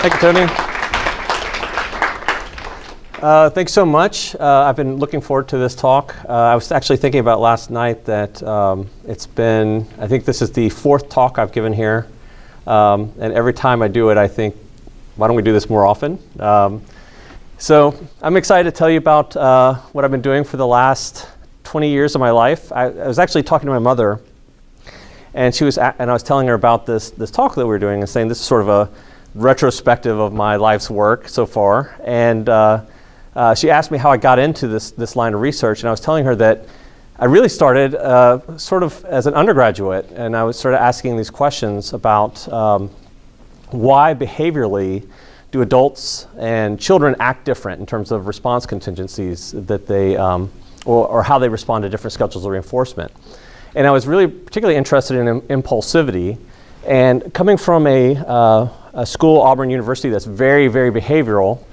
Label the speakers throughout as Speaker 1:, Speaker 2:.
Speaker 1: Thank you, Tony. Thanks so much. I've been looking forward to this talk. I was actually thinking about last night that it's been, I think this is the 4th talk I've given here. And every time I do it, I think, why don't we do this more often? So I'm excited to tell you about what I've been doing for the last 20 years of my life. I was actually talking to my mother, and I was telling her about this talk that we were doing and saying this is sort of a retrospective of my life's work so far. And she asked me how I got into this line of research, and I was telling her that I really started sort of as an undergraduate, and I was sort of asking these questions about why behaviorally do adults and children act different in terms of response contingencies that they, or how they respond to different schedules of reinforcement. And I was really particularly interested in impulsivity, and coming from a school, Auburn University, that's very, very behavioral.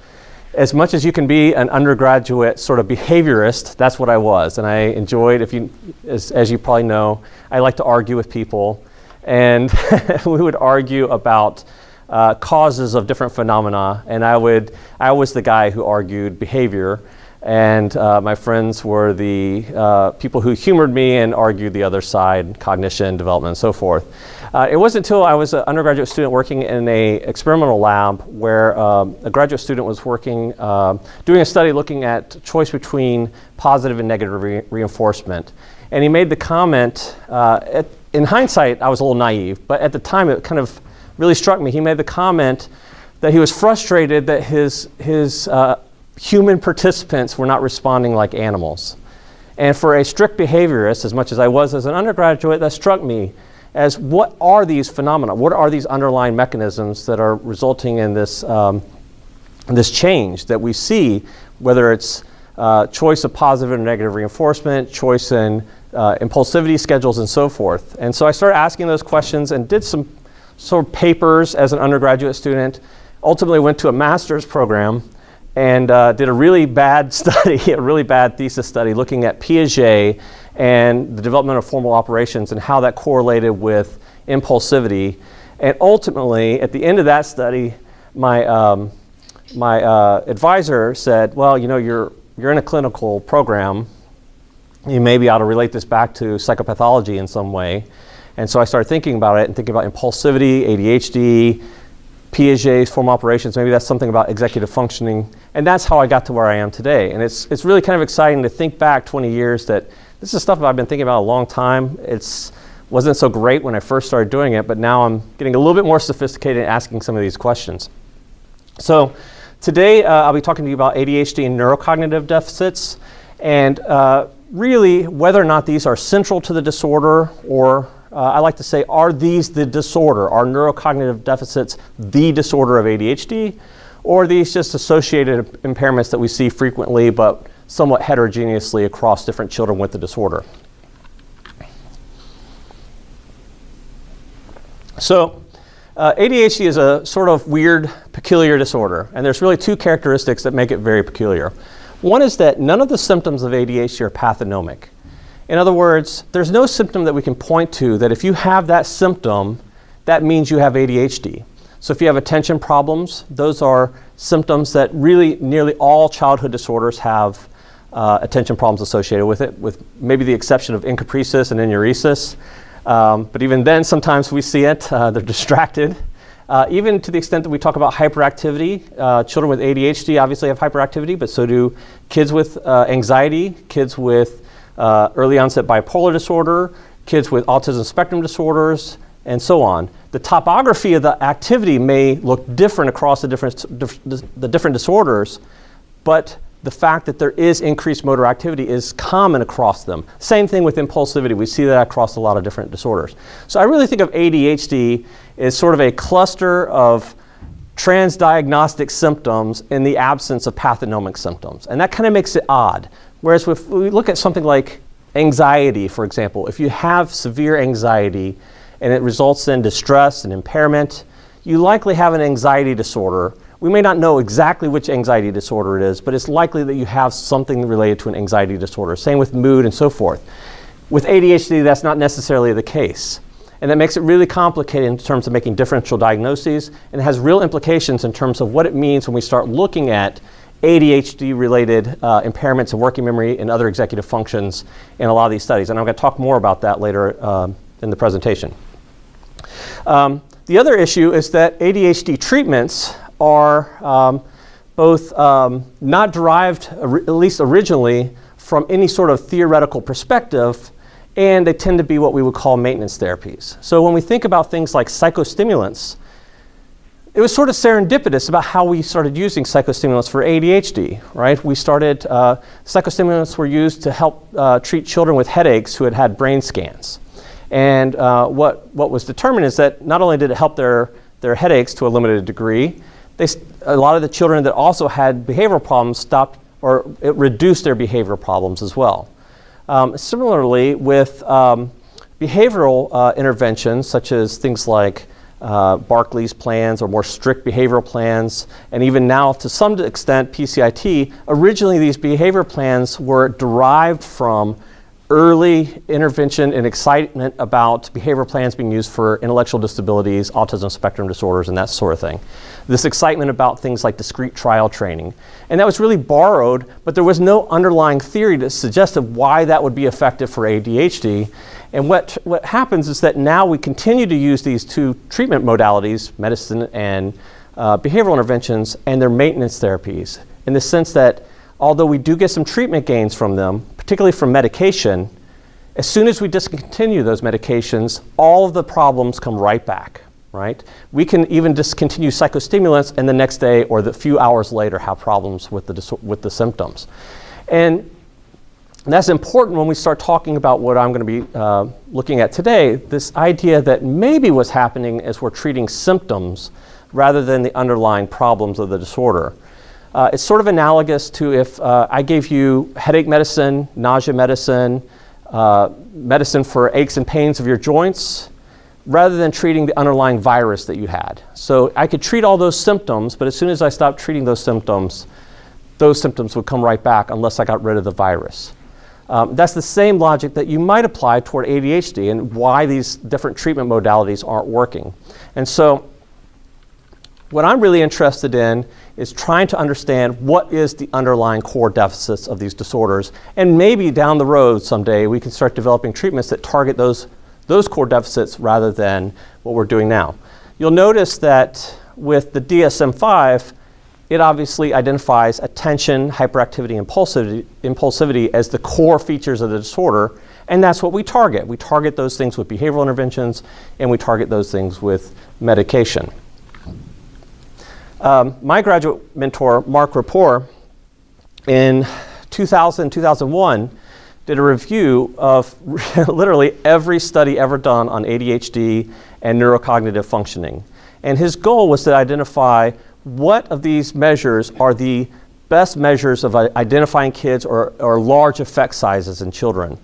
Speaker 1: As much as you can be an undergraduate sort of behaviorist, that's what I was. And I enjoyed, as you probably know, I like to argue with people. And we would argue about causes of different phenomena. And I was the guy who argued behavior. And my friends were the people who humored me and argued the other side, cognition, development, and so forth. It wasn't until I was an undergraduate student working in an experimental lab where a graduate student was working, doing a study looking at choice between positive and negative reinforcement. And he made the comment, in hindsight, I was a little naive, but at the time it kind of really struck me. He made the comment that he was frustrated that his human participants were not responding like animals. And for a strict behaviorist, as much as I was as an undergraduate, that struck me as what are these phenomena? What are these underlying mechanisms that are resulting in this change that we see, whether it's choice of positive or negative reinforcement, choice in impulsivity schedules, and so forth. And so I started asking those questions and did some sort of papers as an undergraduate student, ultimately went to a master's program and did a really bad study, a really bad thesis study looking at Piaget and the development of formal operations and how that correlated with impulsivity. And ultimately, at the end of that study, my advisor said, well, you know, you're in a clinical program. You maybe ought to relate this back to psychopathology in some way. And so I started thinking about it and thinking about impulsivity, ADHD, Piaget's formal operations, maybe that's something about executive functioning. And that's how I got to where I am today. And it's really kind of exciting to think back 20 years that this is stuff that I've been thinking about a long time. It wasn't so great when I first started doing it, but now I'm getting a little bit more sophisticated in asking some of these questions. So today I'll be talking to you about ADHD and neurocognitive deficits, and really whether or not these are central to the disorder, or I like to say, are these the disorder? Are neurocognitive deficits the disorder of ADHD? Or are these just associated impairments that we see frequently but somewhat heterogeneously across different children with the disorder? So ADHD is a sort of weird, peculiar disorder. And there's really 2 characteristics that make it very peculiar. One is that none of the symptoms of ADHD are pathognomic. In other words, there's no symptom that we can point to that if you have that symptom, that means you have ADHD. So if you have attention problems, those are symptoms that really nearly all childhood disorders have attention problems associated with it, with maybe the exception of encopresis and enuresis. But even then, sometimes we see it, they're distracted. Even to the extent that we talk about hyperactivity, children with ADHD obviously have hyperactivity, but so do kids with anxiety, kids with early onset bipolar disorder, kids with autism spectrum disorders, and so on. The topography of the activity may look different across the different disorders, but the fact that there is increased motor activity is common across them. Same thing with impulsivity. We see that across a lot of different disorders. So I really think of ADHD as sort of a cluster of transdiagnostic symptoms in the absence of pathognomic symptoms. And that kind of makes it odd. Whereas if we look at something like anxiety, for example, if you have severe anxiety and it results in distress and impairment, you likely have an anxiety disorder. We may not know exactly which anxiety disorder it is, but it's likely that you have something related to an anxiety disorder. Same with mood and so forth. With ADHD, that's not necessarily the case. And that makes it really complicated in terms of making differential diagnoses, and it has real implications in terms of what it means when we start looking at ADHD-related impairments of working memory and other executive functions in a lot of these studies. And I'm going to talk more about that later in the presentation. The other issue is that ADHD treatments are both not derived, at least originally, from any sort of theoretical perspective, and they tend to be what we would call maintenance therapies. So when we think about things like psychostimulants, it was sort of serendipitous about how we started using psychostimulants for ADHD, right? We started, psychostimulants were used to help treat children with headaches who had had brain scans. And what was determined is that not only did it help their headaches to a limited degree, a lot of the children that also had behavioral problems stopped, or it reduced their behavioral problems as well. Similarly, with behavioral interventions, such as things like Barclay's plans or more strict behavioral plans, and even now to some extent PCIT, originally these behavior plans were derived from early intervention and excitement about behavioral plans being used for intellectual disabilities, autism spectrum disorders, and that sort of thing. This excitement about things like discrete trial training. And that was really borrowed, but there was no underlying theory that suggested why that would be effective for ADHD. And what happens is that now we continue to use these two treatment modalities, medicine and behavioral interventions, and their maintenance therapies, in the sense that although we do get some treatment gains from them, particularly from medication, as soon as we discontinue those medications, all of the problems come right back, right? We can even discontinue psychostimulants and the next day or the few hours later have problems with the symptoms. And that's important when we start talking about what I'm going to be looking at today, this idea that maybe what's happening is we're treating symptoms rather than the underlying problems of the disorder. It's sort of analogous to if I gave you headache medicine, nausea medicine, medicine for aches and pains of your joints, rather than treating the underlying virus that you had. So I could treat all those symptoms, but as soon as I stopped treating those symptoms would come right back unless I got rid of the virus. That's the same logic that you might apply toward ADHD and why these different treatment modalities aren't working. And so what I'm really interested in is trying to understand what is the underlying core deficits of these disorders, and maybe down the road someday we can start developing treatments that target those core deficits rather than what we're doing now. You'll notice that with the DSM-5, it obviously identifies attention, hyperactivity, and impulsivity as the core features of the disorder, and that's what we target. We target those things with behavioral interventions, and we target those things with medication. My graduate mentor, Mark Rapport, in 2001, did a review of literally every study ever done on ADHD and neurocognitive functioning. And his goal was to identify what of these measures are the best measures of identifying kids or large effect sizes in children.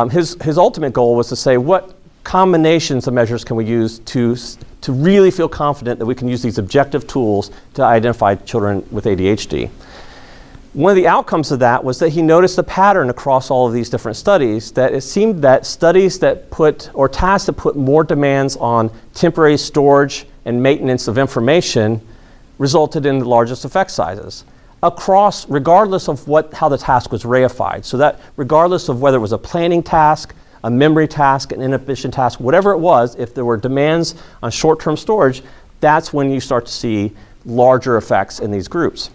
Speaker 1: His ultimate goal was to say what combinations of measures can we use to really feel confident that we can use these objective tools to identify children with ADHD. One of the outcomes of that was that he noticed a pattern across all of these different studies, that it seemed that studies that put, or tasks that put more demands on temporary storage and maintenance of information resulted in the largest effect sizes across, regardless of how the task was reified. So that regardless of whether it was a planning task, a memory task, an inhibition task, whatever it was, if there were demands on short-term storage, that's when you start to see larger effects in these groups.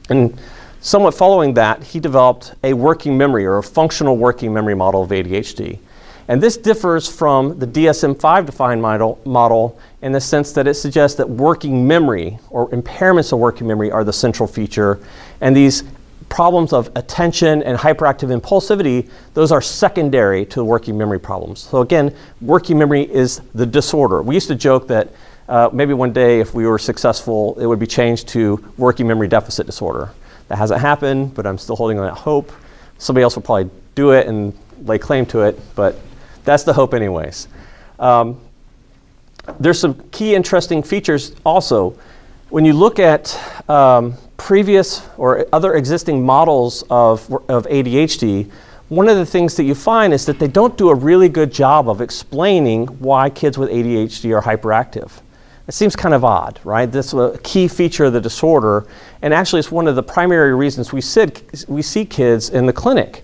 Speaker 1: And somewhat following that, he developed a working memory or a functional working memory model of ADHD. And this differs from the DSM-5 defined model in the sense that it suggests that working memory or impairments of working memory are the central feature, and these problems of attention and hyperactive impulsivity, those are secondary to the working memory problems. So again, working memory is the disorder. We used to joke that maybe one day if we were successful, it would be changed to working memory deficit disorder. That hasn't happened, but I'm still holding on that hope. Somebody else will probably do it and lay claim to it, but that's the hope anyways. There's some key interesting features also. When you look at previous or other existing models of ADHD, one of the things that you find is that they don't do a really good job of explaining why kids with ADHD are hyperactive. It seems kind of odd, right? This is a key feature of the disorder, and actually it's one of the primary reasons we see kids in the clinic.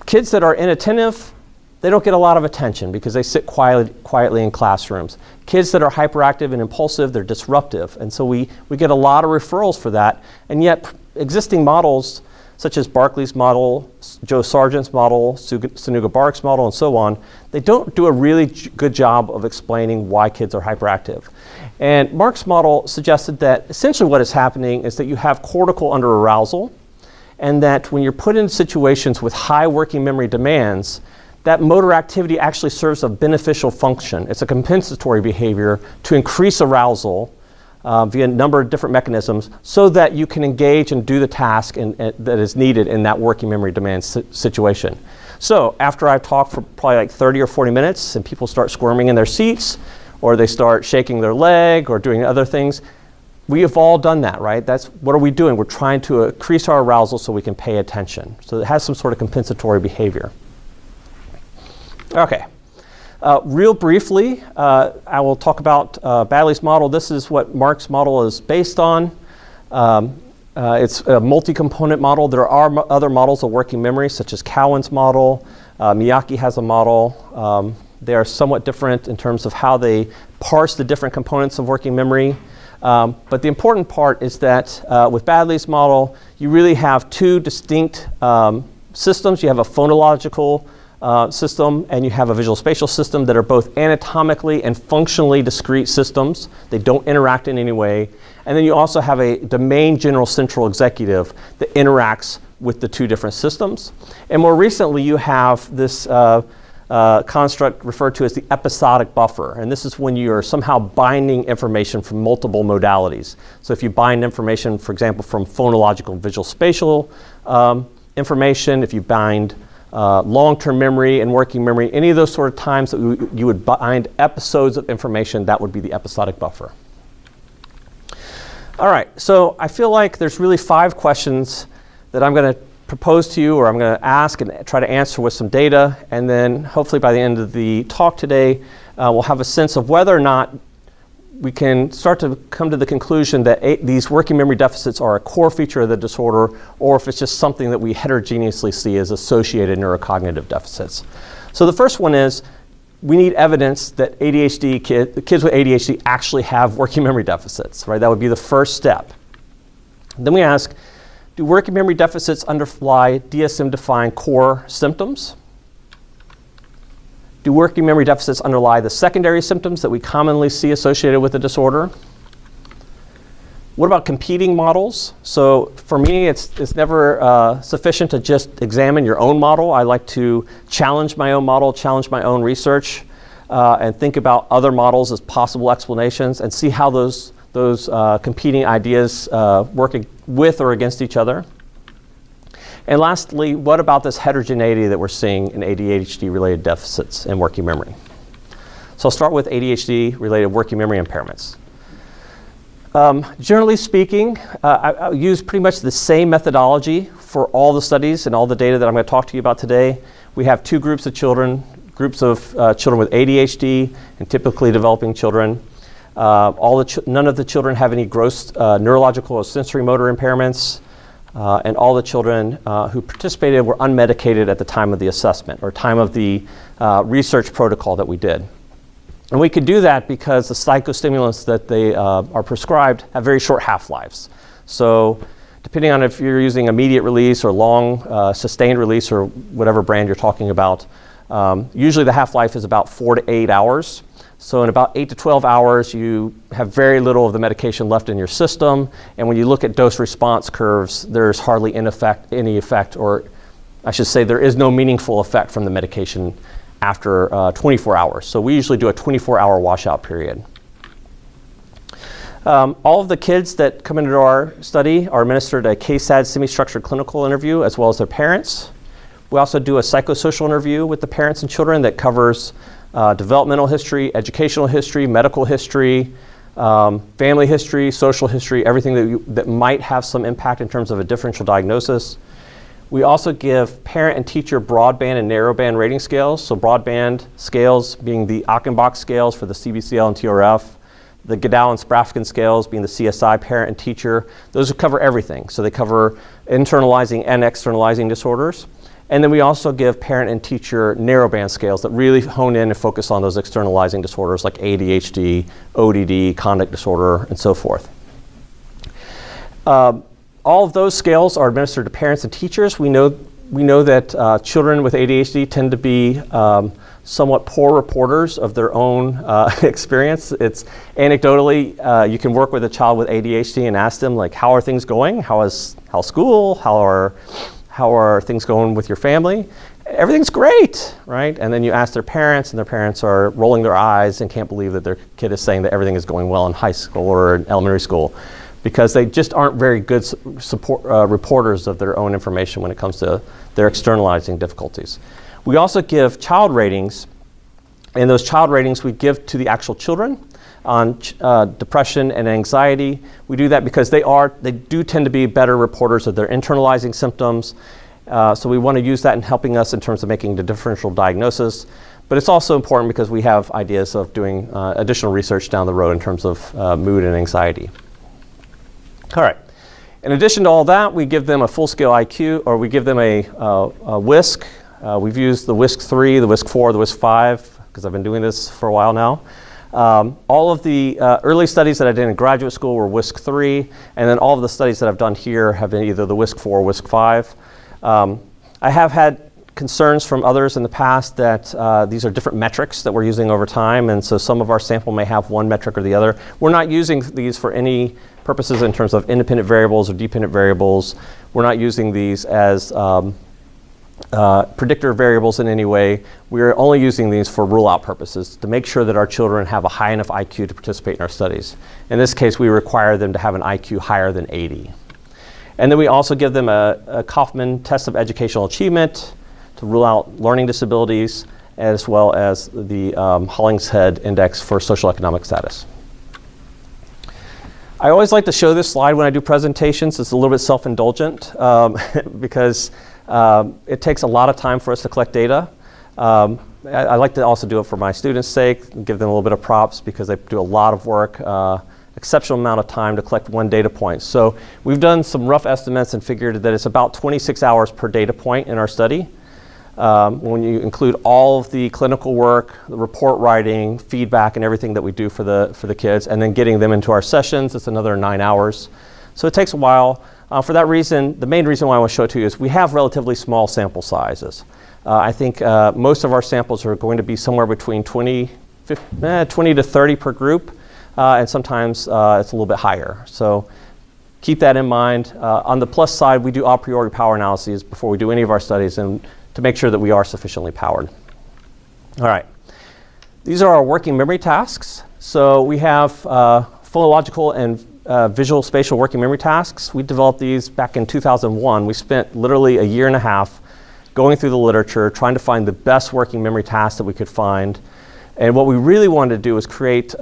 Speaker 1: Kids that are inattentive, they don't get a lot of attention because they sit quietly in classrooms. Kids that are hyperactive and impulsive, they're disruptive, and so we get a lot of referrals for that, and yet existing models such as Barkley's model, Joe Sargent's model, Sunuga-Bark's model, and so on, they don't do a really good job of explaining why kids are hyperactive. And Mark's model suggested that essentially what is happening is that you have cortical underarousal, and that when you're put in situations with high working memory demands, that motor activity actually serves a beneficial function. It's a compensatory behavior to increase arousal via a number of different mechanisms so that you can engage and do the task that is needed in that working memory demand situation. So after I talk for probably like 30 or 40 minutes and people start squirming in their seats or they start shaking their leg or doing other things, we have all done that, right? What are we doing? We're trying to increase our arousal so we can pay attention. So it has some sort of compensatory behavior. Okay. Real briefly, I will talk about Baddeley's model. This is what Mark's model is based on. It's a multi-component model. There are other models of working memory, such as Cowan's model. Miyake has a model. They are somewhat different in terms of how they parse the different components of working memory. But the important part is that with Baddeley's model, you really have two distinct systems. You have a phonological system and you have a visual spatial system that are both anatomically and functionally discrete systems. They don't interact in any way. And then you also have a domain general central executive that interacts with the two different systems. And more recently, you have this construct referred to as the episodic buffer. And this is when you are somehow binding information from multiple modalities. So if you bind information, for example, from phonological and visual spatial information, if you bind long-term memory and working memory, any of those sort of times that you would bind episodes of information, that would be the episodic buffer. All right, so I feel like there's really 5 questions that I'm going to propose to you, or I'm going to ask and try to answer with some data, and then hopefully by the end of the talk today, we'll have a sense of whether or not we can start to come to the conclusion that these working memory deficits are a core feature of the disorder, or if it's just something that we heterogeneously see as associated neurocognitive deficits. So the first one is, we need evidence that kids with ADHD actually have working memory deficits, right? That would be the first step. Then we ask, do working memory deficits underlie DSM-defined core symptoms? Do working memory deficits underlie the secondary symptoms that we commonly see associated with the disorder? What about competing models? So for me, it's never sufficient to just examine your own model. I like to challenge my own model, challenge my own research, and think about other models as possible explanations and see how those competing ideas work with or against each other. And lastly, what about this heterogeneity that we're seeing in ADHD-related deficits in working memory? So I'll start with ADHD-related working memory impairments. Generally speaking, I use pretty much the same methodology for all the studies and all the data that I'm going to talk to you about today. We have 2 groups of children, children with ADHD and typically developing children. None of the children have any gross neurological or sensory motor impairments. And all the children who participated were unmedicated at the time of the assessment or time of the research protocol that we did. And we could do that because the psychostimulants that they are prescribed have very short half-lives. So depending on if you're using immediate release or long sustained release or whatever brand you're talking about, usually the half-life is about 4 to 8 hours. So in about 8 to 12 hours, you have very little of the medication left in your system. And when you look at dose response curves, there's hardly any effect, or I should say there is no meaningful effect from the medication after 24 hours. So we usually do a 24-hour washout period. All of the kids that come into our study are administered a KSAD semi-structured clinical interview as well as their parents. We also do a psychosocial interview with the parents and children that covers developmental history, educational history, medical history, family history, social history, everything that might have some impact in terms of a differential diagnosis. We also give parent and teacher broadband and narrowband rating scales. So broadband scales being the Achenbach scales for the CBCL and TRF, the Goodall and Sprafkin scales being the CSI parent and teacher. Those cover everything. So they cover internalizing and externalizing disorders. And then we also give parent and teacher narrowband scales that really hone in and focus on those externalizing disorders like ADHD, ODD, conduct disorder, and so forth. All of those scales are administered to parents and teachers. We know that children with ADHD tend to be somewhat poor reporters of their own experience. It's anecdotally, you can work with a child with ADHD and ask them, like, how are things going? How's school? How are things going with your family? Everything's great, right? And then you ask their parents, and their parents are rolling their eyes and can't believe that their kid is saying that everything is going well in high school or in elementary school, because they just aren't very good reporters of their own information when it comes to their externalizing difficulties. We also give child ratings, and those child ratings we give to the actual children on depression and anxiety. We do that because they do tend to be better reporters of their internalizing symptoms. So we want to use that in helping us in terms of making the differential diagnosis. But it's also important because we have ideas of doing additional research down the road in terms of mood and anxiety. All right. In addition to all that, we give them a full-scale IQ, or we give them a WISC. We've used the WISC-3, the WISC-4, the WISC-5, because I've been doing this for a while now. All of the early studies that I did in graduate school were WISC-3, and then all of the studies that I've done here have been either the WISC-4 or WISC-5. I have had concerns from others in the past that these are different metrics that we're using over time, and so some of our sample may have one metric or the other. We're not using these for any purposes in terms of independent variables or dependent variables. We're not using these as predictor variables in any way. We're only using these for rule-out purposes to make sure that our children have a high enough IQ to participate in our studies. In this case, we require them to have an IQ higher than 80. And then we also give them a Kaufman test of educational achievement to rule out learning disabilities, as well as the Hollingshead Index for social economic status. I always like to show this slide when I do presentations. It's a little bit self-indulgent because it takes a lot of time for us to collect data. I like to also do it for my students' sake, and give them a little bit of props because they do a lot of work, exceptional amount of time to collect one data point. So we've done some rough estimates and figured that it's about 26 hours per data point in our study. When you include all of the clinical work, the report writing, feedback, and everything that we do for the kids, and then getting them into our sessions, it's another 9 hours. So it takes a while. For that reason, the main reason why I want to show it to you is we have relatively small sample sizes. I think most of our samples are going to be somewhere between 20 to 30 per group, and sometimes it's a little bit higher. So keep that in mind. On the plus side, we do a priori power analyses before we do any of our studies, and to make sure that we are sufficiently powered. All right. These are our working memory tasks. So we have phonological and visual spatial working memory tasks. We developed these back in 2001. We spent literally a year and a half going through the literature, trying to find the best working memory tasks that we could find. And what we really wanted to do was create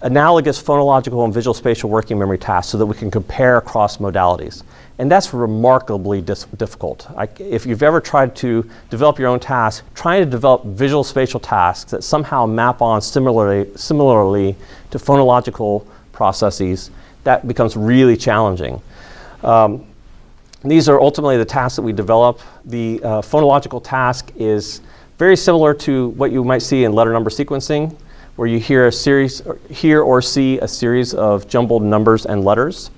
Speaker 1: analogous phonological and visual spatial working memory tasks so that we can compare across modalities. And that's remarkably difficult. If you've ever tried to develop your own task, trying to develop visual spatial tasks that somehow map on similarly to phonological processes, that becomes really challenging. These are ultimately the tasks that we develop. The phonological task is very similar to what you might see in letter number sequencing, where you hear or see a series of jumbled numbers and letters.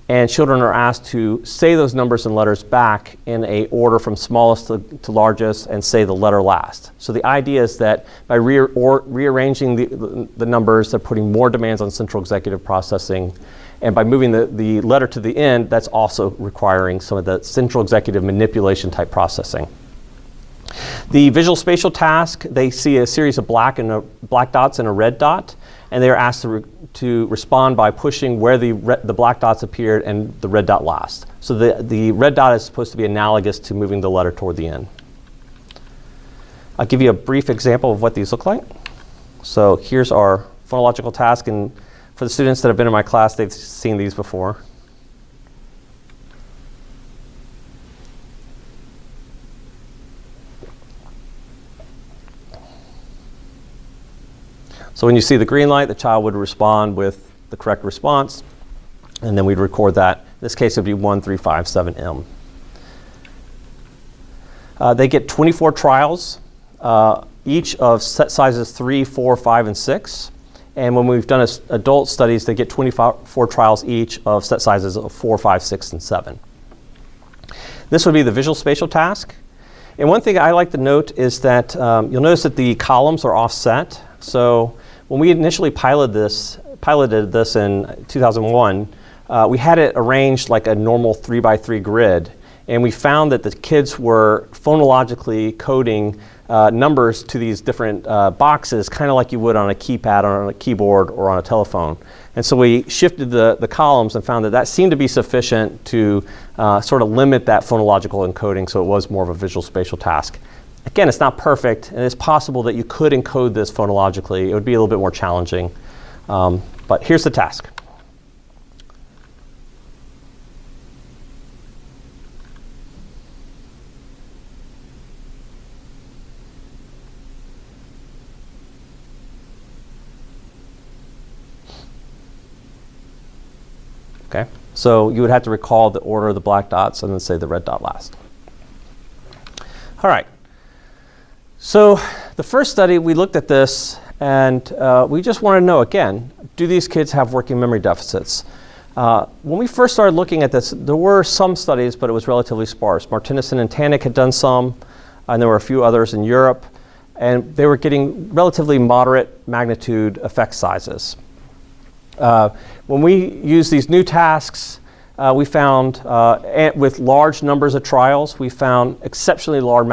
Speaker 1: And children are asked to say those numbers and letters back in a order from smallest to largest and say the letter last. So the idea is that by rearranging the numbers, they're putting more demands on central executive processing. And by moving the letter to the end, that's also requiring some of the central executive manipulation type processing. The visual spatial task, they see a series of black dots and a red dot, and they are asked to respond by pushing where the black dots appeared and the red dot last. So the red dot is supposed to be analogous to moving the letter toward the end. I'll give you a brief example of what these look like. So here's our phonological task, and for the students that have been in my class, they've seen these before. So when you see the green light, the child would respond with the correct response, and then we'd record that. In this case, it would be 1357M. They get 24 trials, each of set sizes 3, 4, 5, and 6. And when we've done adult studies, they get 24 trials each of set sizes of 4, 5, 6, and 7. This would be the visual spatial task. And one thing I like to note is that you'll notice that the columns are offset. So when we initially piloted this in 2001, we had it arranged like a normal 3x3 grid. And we found that the kids were phonologically coding numbers to these different boxes, kind of like you would on a keypad or on a keyboard or on a telephone. And so we shifted the columns and found that that seemed to be sufficient to sort of limit that phonological encoding, so it was more of a visual spatial task. Again, it's not perfect, and it's possible that you could encode this phonologically. It would be a little bit more challenging. But here's the task. Okay, so you would have to recall the order of the black dots and then say the red dot last. All right, so the first study, we looked at this and we just want to know, again, do these kids have working memory deficits? When we first started looking at this, there were some studies, but it was relatively sparse. Martinison and Tannick had done some, and there were a few others in Europe, and they were getting relatively moderate magnitude effect sizes. When we use these new tasks, we found, with large numbers of trials, we found exceptionally large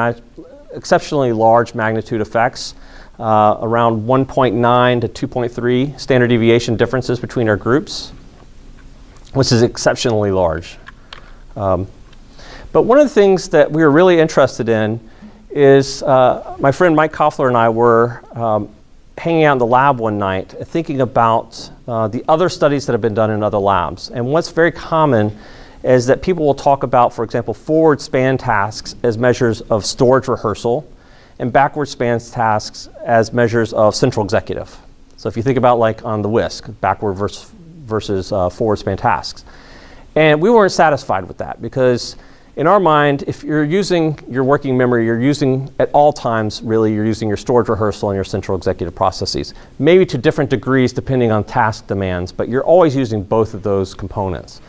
Speaker 1: magnitude effects, around 1.9 to 2.3 standard deviation differences between our groups, which is exceptionally large. But one of the things that we were really interested in is my friend Mike Koffler and I were hanging out in the lab one night thinking about the other studies that have been done in other labs. And what's very common is that people will talk about, for example, forward span tasks as measures of storage rehearsal and backward span tasks as measures of central executive. So if you think about like on the whisk, backward versus forward span tasks. And we weren't satisfied with that because in our mind, if you're using your working memory, you're using at all times, really, you're using your storage rehearsal and your central executive processes, maybe to different degrees depending on task demands, but you're always using both of those components.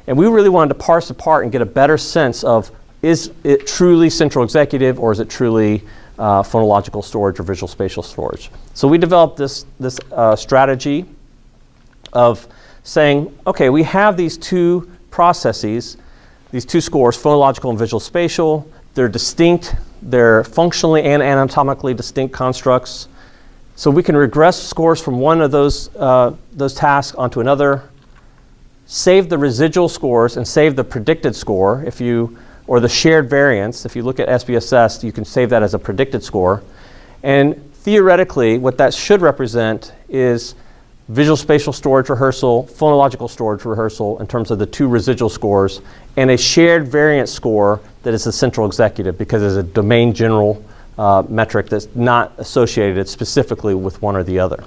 Speaker 1: And we really wanted to parse apart and get a better sense of, is it truly central executive or is it truly phonological storage or visual spatial storage? So we developed this strategy of saying, okay, we have these two processes, these two scores, phonological and visual spatial. They're distinct. They're functionally and anatomically distinct constructs. So we can regress scores from one of those tasks onto another, save the residual scores and save the predicted score, or the shared variance. If you look at SPSS, you can save that as a predicted score. And theoretically, what that should represent is visual spatial storage rehearsal, phonological storage rehearsal in terms of the two residual scores, and a shared variance score that is the central executive because it's a domain general metric that's not associated specifically with one or the other.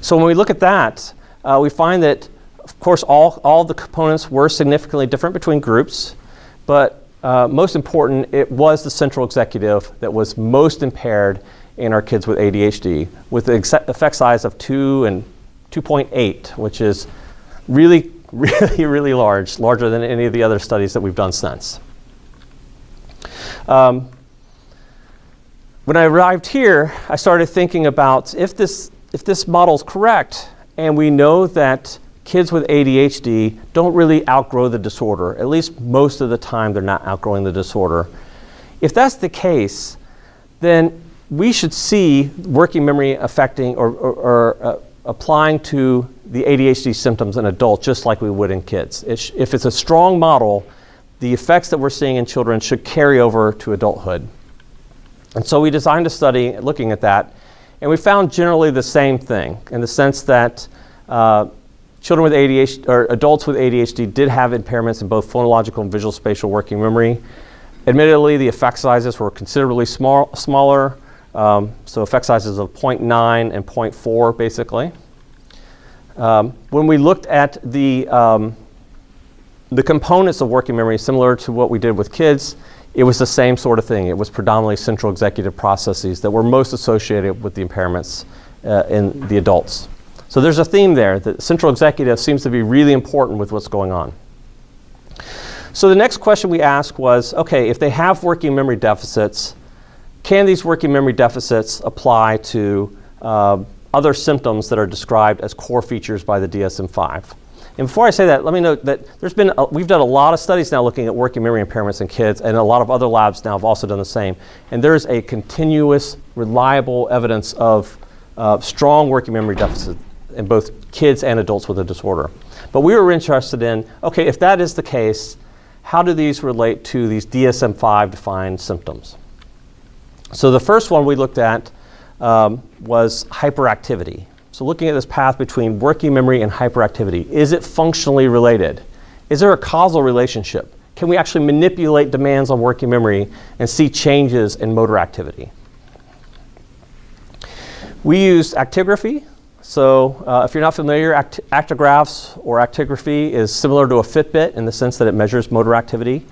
Speaker 1: So when we look at that, we find that, of course, all the components were significantly different between groups, but most important, it was the central executive that was most impaired in our kids with ADHD, with the effect size of 2 and 2.8, which is really, really, really large, larger than any of the other studies that we've done since. When I arrived here, I started thinking about if this model's correct, and we know that kids with ADHD don't really outgrow the disorder, at least most of the time they're not outgrowing the disorder. If that's the case, then we should see working memory affecting or applying to the ADHD symptoms in adults just like we would in kids. If it's a strong model, the effects that we're seeing in children should carry over to adulthood. And so we designed a study looking at that, and we found generally the same thing in the sense that children with ADHD or adults with ADHD did have impairments in both phonological and visual spatial working memory. Admittedly, the effect sizes were considerably smaller. So effect sizes of 0.9 and 0.4 basically. When we looked at the components of working memory, similar to what we did with kids, it was the same sort of thing. It was predominantly central executive processes that were most associated with the impairments in the adults. So there's a theme there that central executive seems to be really important with what's going on. So the next question we asked was, okay, if they have working memory deficits, can these working memory deficits apply to other symptoms that are described as core features by the DSM-5? And before I say that, let me note that we've done a lot of studies now looking at working memory impairments in kids, and a lot of other labs now have also done the same. And there's a continuous, reliable evidence of strong working memory deficit in both kids and adults with a disorder. But we were interested in, okay, if that is the case, how do these relate to these DSM-5 defined symptoms? So the first one we looked at was hyperactivity. So looking at this path between working memory and hyperactivity, is it functionally related? Is there a causal relationship? Can we actually manipulate demands on working memory and see changes in motor activity? We used actigraphy. So if you're not familiar, actigraphs or actigraphy is similar to a Fitbit in the sense that it measures motor activity.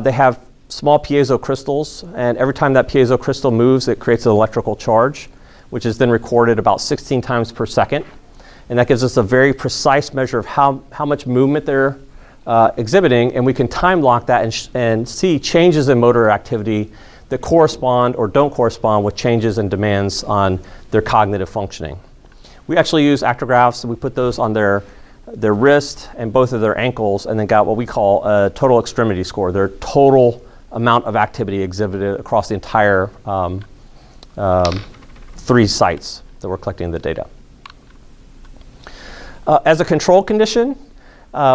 Speaker 1: They have small piezo crystals, and every time that piezo crystal moves, it creates an electrical charge, which is then recorded about 16 times per second. And that gives us a very precise measure of how much movement they're exhibiting, and we can time lock that and see changes in motor activity that correspond or don't correspond with changes in demands on their cognitive functioning. We actually use actigraphs, and we put those on their wrist and both of their ankles, and then got what we call a total extremity score, their total amount of activity exhibited across the entire 3 sites that we're collecting the data. As a control condition,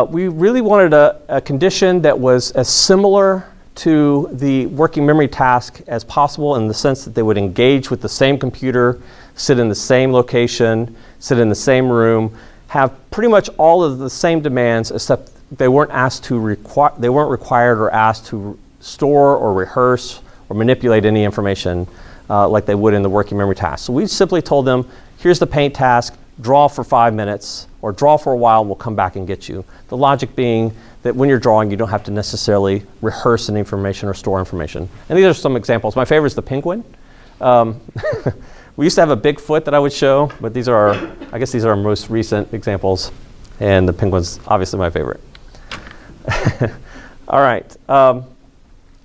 Speaker 1: we really wanted a condition that was as similar to the working memory task as possible, in the sense that they would engage with the same computer, sit in the same location, sit in the same room, have pretty much all of the same demands, except they weren't required or asked to store or rehearse or manipulate any information like they would in the working memory task. So we simply told them, here's the paint task, draw for 5 minutes, or draw for a while, we'll come back and get you. The logic being that when you're drawing, you don't have to necessarily rehearse any information or store information. And these are some examples. My favorite is the penguin. We used to have a Bigfoot that I would show, but these are our most recent examples, and the penguin's obviously my favorite. All right.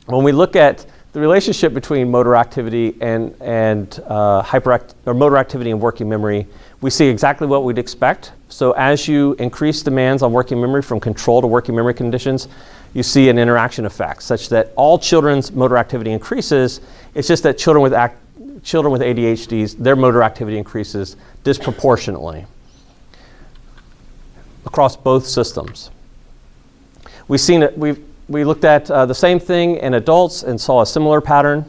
Speaker 1: When we look at the relationship between motor activity and motor activity and working memory, we see exactly what we'd expect. So as you increase demands on working memory from control to working memory conditions, you see an interaction effect such that all children's motor activity increases. It's just that children with ADHDs, their motor activity increases disproportionately across both systems. We looked at the same thing in adults and saw a similar pattern.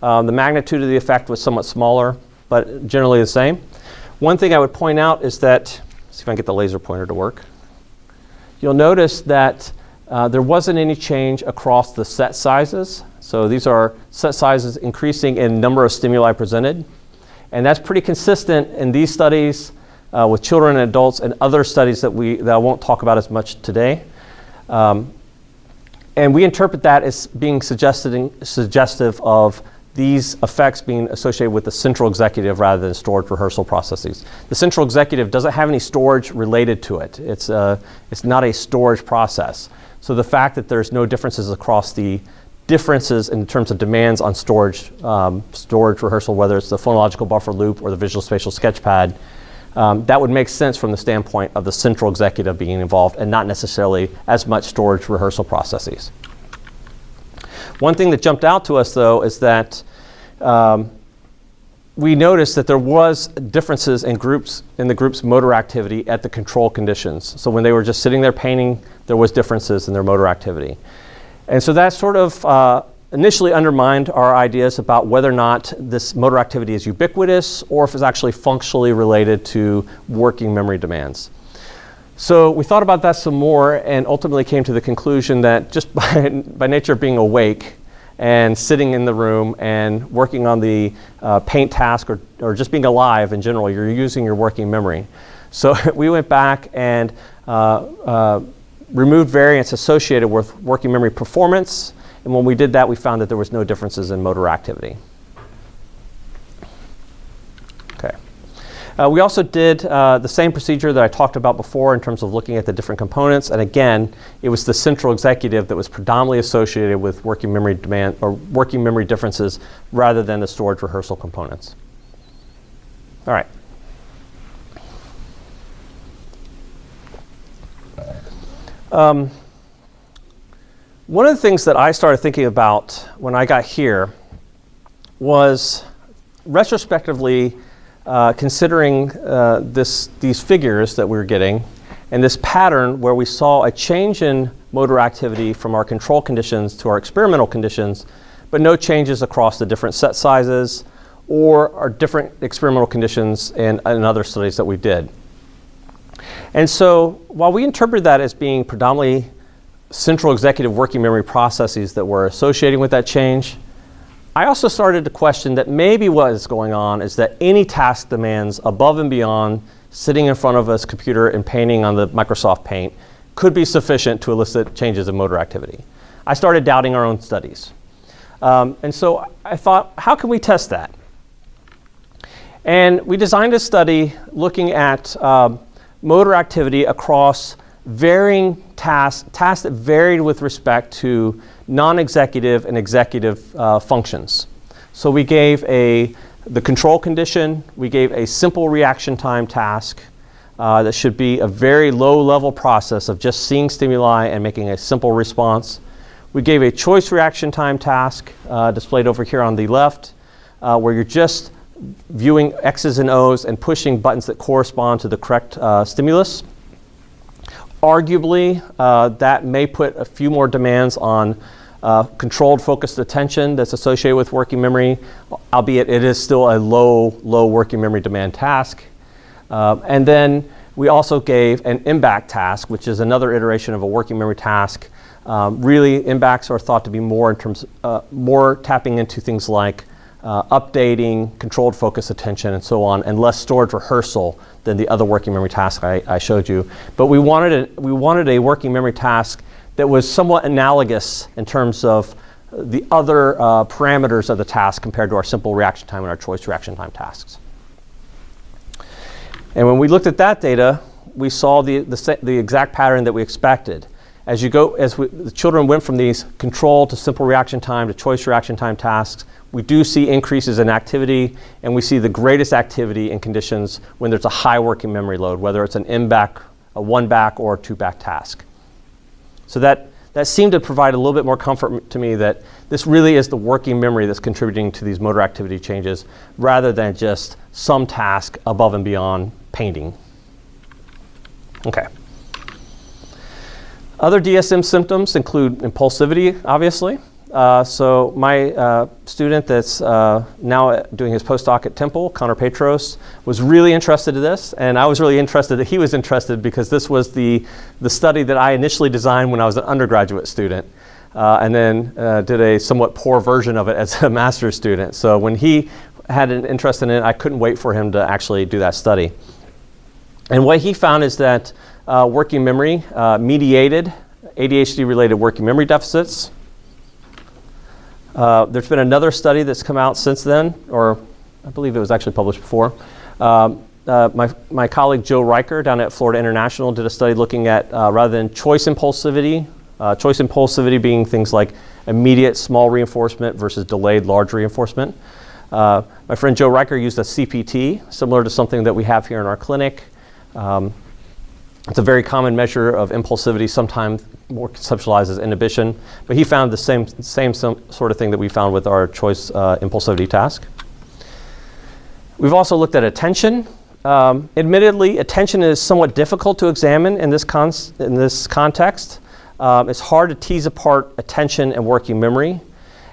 Speaker 1: The magnitude of the effect was somewhat smaller, but generally the same. One thing I would point out is that, see if I can get the laser pointer to work. You'll notice that there wasn't any change across the set sizes. So these are set sizes increasing in number of stimuli presented. And that's pretty consistent in these studies with children and adults, and other studies that I won't talk about as much today. And we interpret that as being suggestive of these effects being associated with the central executive rather than storage rehearsal processes. The central executive doesn't have any storage related to it. It's not a storage process. So the fact that there's no differences across the differences in terms of demands on storage rehearsal, whether it's the phonological buffer loop or the visual spatial sketchpad, that would make sense from the standpoint of the central executive being involved and not necessarily as much storage rehearsal processes. One thing that jumped out to us, though, is that we noticed that there was differences in the group's motor activity at the control conditions. So when they were just sitting there painting, there was differences in their motor activity. And so that sort of initially undermined our ideas about whether or not this motor activity is ubiquitous or if it's actually functionally related to working memory demands. So we thought about that some more and ultimately came to the conclusion that just by nature of being awake and sitting in the room and working on the paint task or just being alive in general. You're using your working memory. So we went back and removed variants associated with working memory performance. And when we did that, we found that there was no differences in motor activity. Okay. We also did the same procedure that I talked about before in terms of looking at the different components. And again, it was the central executive that was predominantly associated with working memory demand or working memory differences rather than the storage rehearsal components. All right. One of the things that I started thinking about when I got here was retrospectively considering these figures that we were getting and this pattern where we saw a change in motor activity from our control conditions to our experimental conditions, but no changes across the different set sizes or our different experimental conditions in other studies that we did. And so while we interpreted that as being predominantly central executive working memory processes that were associating with that change, I also started to question that maybe what is going on is that any task demands above and beyond sitting in front of a computer and painting on the Microsoft Paint could be sufficient to elicit changes in motor activity. I started doubting our own studies. And so I thought, how can we test that? And we designed a study looking at motor activity across varying tasks that varied with respect to non-executive and executive functions. So we gave the control condition, we gave a simple reaction time task that should be a very low level process of just seeing stimuli and making a simple response. We gave a choice reaction time task displayed over here on the left where you're just viewing X's and O's and pushing buttons that correspond to the correct stimulus. Arguably, that may put a few more demands on controlled focused attention that's associated with working memory, albeit it is still a low working memory demand task. And then we also gave an MBAC task, which is another iteration of a working memory task. Really, MBACs are thought to be more in terms more tapping into things like updating, controlled focus attention, and so on, and less storage rehearsal than the other working memory task I showed you. But we wanted a working memory task that was somewhat analogous in terms of the other parameters of the task compared to our simple reaction time and our choice reaction time tasks. And when we looked at that data, we saw the exact pattern that we expected. As the children went from these control to simple reaction time to choice reaction time tasks, we do see increases in activity, and we see the greatest activity in conditions when there's a high working memory load, whether it's an MBAC, a 1-back, or a 2-back task. So that seemed to provide a little bit more comfort to me that this really is the working memory that's contributing to these motor activity changes rather than just some task above and beyond painting. Okay. Other DSM symptoms include impulsivity, obviously. So my student that's now doing his postdoc at Temple, Connor Petros, was really interested in this, and I was really interested that he was interested because this was the study that I initially designed when I was an undergraduate student, and then did a somewhat poor version of it as a master's student. So when he had an interest in it, I couldn't wait for him to actually do that study. And what he found is that working memory mediated ADHD-related working memory deficits. There's been another study that's come out since then, or I believe it was actually published before. My colleague Joe Riker down at Florida International did a study looking at rather than choice impulsivity being things like immediate small reinforcement versus delayed large reinforcement. My friend Joe Riker used a CPT, similar to something that we have here in our clinic. It's a very common measure of impulsivity, sometimes more conceptualized as inhibition, but he found the same sort of thing that we found with our choice impulsivity task. We've also looked at attention. Admittedly, attention is somewhat difficult to examine in this context. It's hard to tease apart attention and working memory,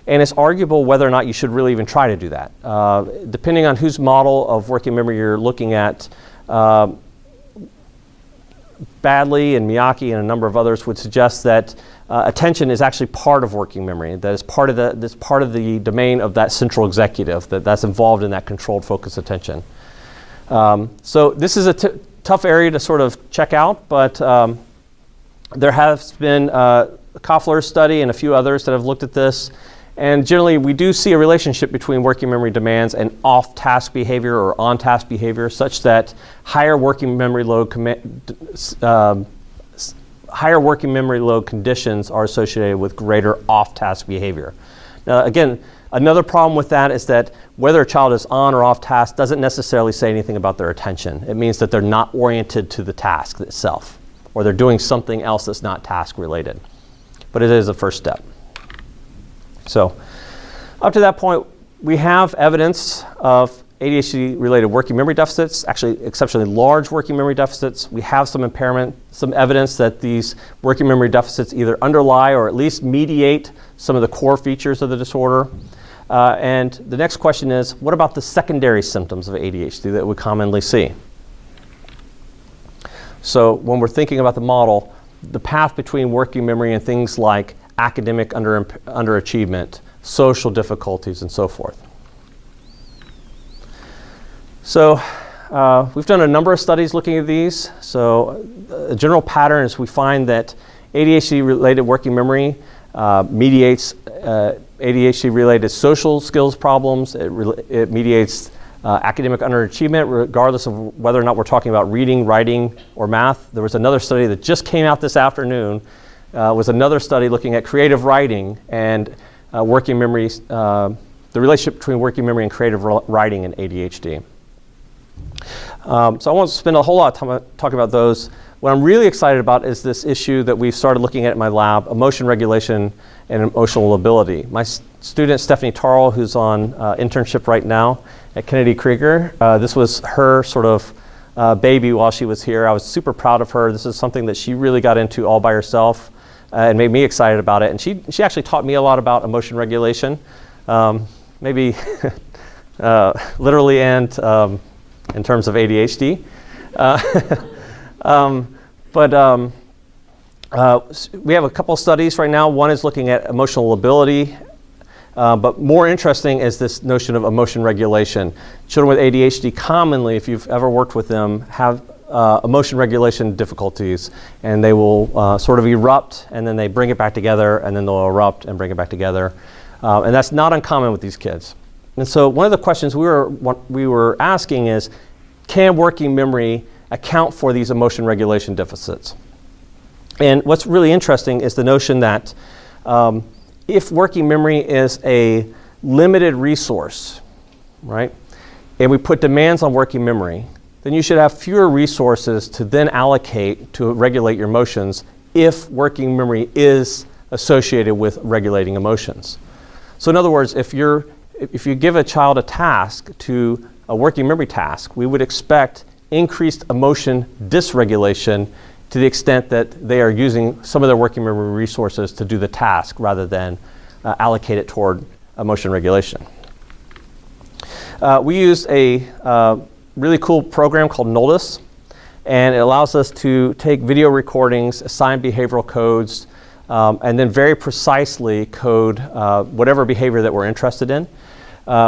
Speaker 1: and it's arguable whether or not you should really even try to do that. Depending on whose model of working memory you're looking at, Badley and Miyake and a number of others would suggest that attention is actually part of working memory. That is part of the domain of that central executive, that's involved in that controlled focus attention. So this is a tough area to sort of check out, but there has been a Koffler's study and a few others that have looked at this. And generally, we do see a relationship between working memory demands and off-task behavior or on-task behavior, such that higher working memory load conditions are associated with greater off-task behavior. Now, again, another problem with that is that whether a child is on or off task doesn't necessarily say anything about their attention. It means that they're not oriented to the task itself, or they're doing something else that's not task related. But it is a first step. So up to that point, we have evidence of ADHD-related working memory deficits, actually exceptionally large working memory deficits. We have some evidence that these working memory deficits either underlie or at least mediate some of the core features of the disorder. And the next question is, what about the secondary symptoms of ADHD that we commonly see? So when we're thinking about the model, the path between working memory and things like academic underachievement, social difficulties, and so forth. So we've done a number of studies looking at these. So a general pattern is we find that ADHD-related working memory mediates ADHD-related social skills problems. It mediates academic underachievement, regardless of whether or not we're talking about reading, writing, or math. There was another study that just came out this afternoon, was another study looking at creative writing and working memory, the relationship between working memory and creative writing and ADHD. So I won't spend a whole lot of time talking about those. What I'm really excited about is this issue that we've started looking at in my lab, emotion regulation and emotional ability. My student, Stephanie Tarl, who's on internship right now at Kennedy Krieger, this was her sort of baby while she was here. I was super proud of her. This is something that she really got into all by herself and made me excited about it. And she actually taught me a lot about emotion regulation, maybe literally and in terms of ADHD. We have a couple studies right now. One is looking at emotional ability, but more interesting is this notion of emotion regulation. Children with ADHD commonly, if you've ever worked with them, have emotion regulation difficulties, and they will sort of erupt, and then they bring it back together, and then they'll erupt and bring it back together. And that's not uncommon with these kids. And so one of the questions we were asking is, can working memory account for these emotion regulation deficits? And what's really interesting is the notion that if working memory is a limited resource, right, and we put demands on working memory, then you should have fewer resources to then allocate to regulate your emotions if working memory is associated with regulating emotions. So in other words, if you give a child a task, to a working memory task, we would expect increased emotion dysregulation to the extent that they are using some of their working memory resources to do the task rather than allocate it toward emotion regulation. We use a really cool program called Noldus, and it allows us to take video recordings, assign behavioral codes, and then very precisely code whatever behavior that we're interested in.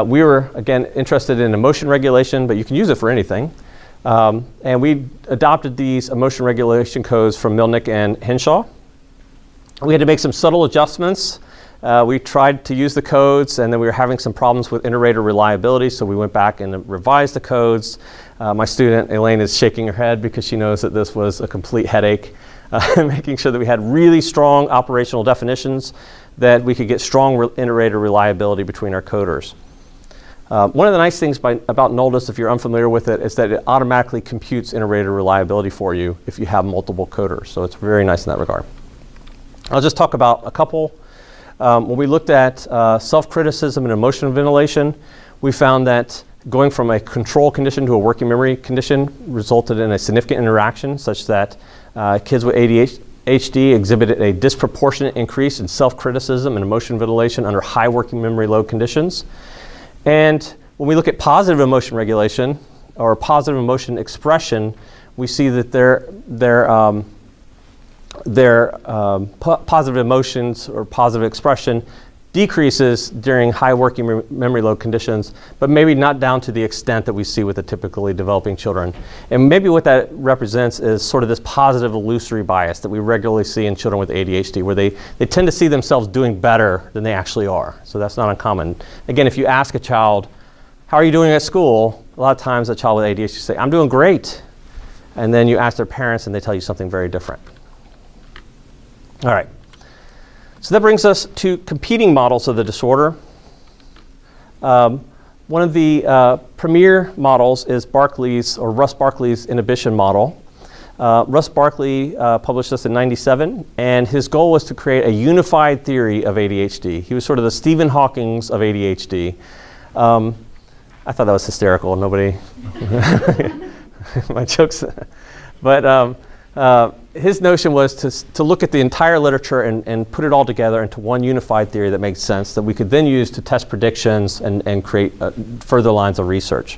Speaker 1: We were, again, interested in emotion regulation, but you can use it for anything. And we adopted these emotion regulation codes from Milnick and Henshaw. We had to make some subtle adjustments. We tried to use the codes, and then we were having some problems with inter-rater reliability, so we went back and revised the codes. My student, Elaine, is shaking her head because she knows that this was a complete headache, making sure that we had really strong operational definitions, that we could get strong inter-rater reliability between our coders. One of the nice things about Noldus, if you're unfamiliar with it, is that it automatically computes inter-rater reliability for you if you have multiple coders. So it's very nice in that regard. I'll just talk about a couple. When we looked at self-criticism and emotion ventilation, we found that going from a control condition to a working memory condition resulted in a significant interaction, such that kids with ADHD exhibited a disproportionate increase in self-criticism and emotion ventilation under high working memory load conditions. And when we look at positive emotion regulation or positive emotion expression, we see that positive emotions or positive expression decreases during high working memory load conditions, but maybe not down to the extent that we see with the typically developing children. And maybe what that represents is sort of this positive illusory bias that we regularly see in children with ADHD, where they tend to see themselves doing better than they actually are. So that's not uncommon. Again, if you ask a child, how are you doing at school? A lot of times a child with ADHD say, I'm doing great. And then you ask their parents and they tell you something very different. All right. So that brings us to competing models of the disorder. One of the premier models is Russ Barkley's inhibition model. Russ Barkley published this in '97, and his goal was to create a unified theory of ADHD. He was sort of the Stephen Hawking's of ADHD. I thought that was hysterical. Nobody, my jokes. But his notion was to look at the entire literature and put it all together into one unified theory that makes sense, that we could then use to test predictions and create further lines of research.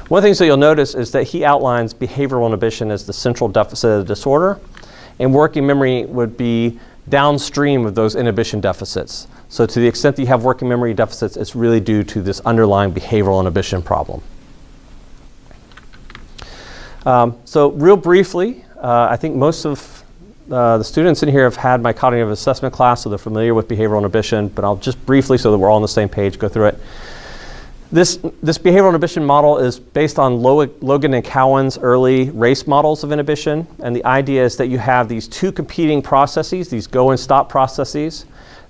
Speaker 1: One of the things that you'll notice is that he outlines behavioral inhibition as the central deficit of the disorder, and working memory would be downstream of those inhibition deficits. So to the extent that you have working memory deficits, it's really due to this underlying behavioral inhibition problem. So real briefly, I think most of the students in here have had my cognitive assessment class, so they're familiar with behavioral inhibition, but I'll just briefly, so that we're all on the same page, go through it. This behavioral inhibition model is based on Logan and Cowan's early race models of inhibition, and the idea is that you have these two competing processes, these go and stop processes,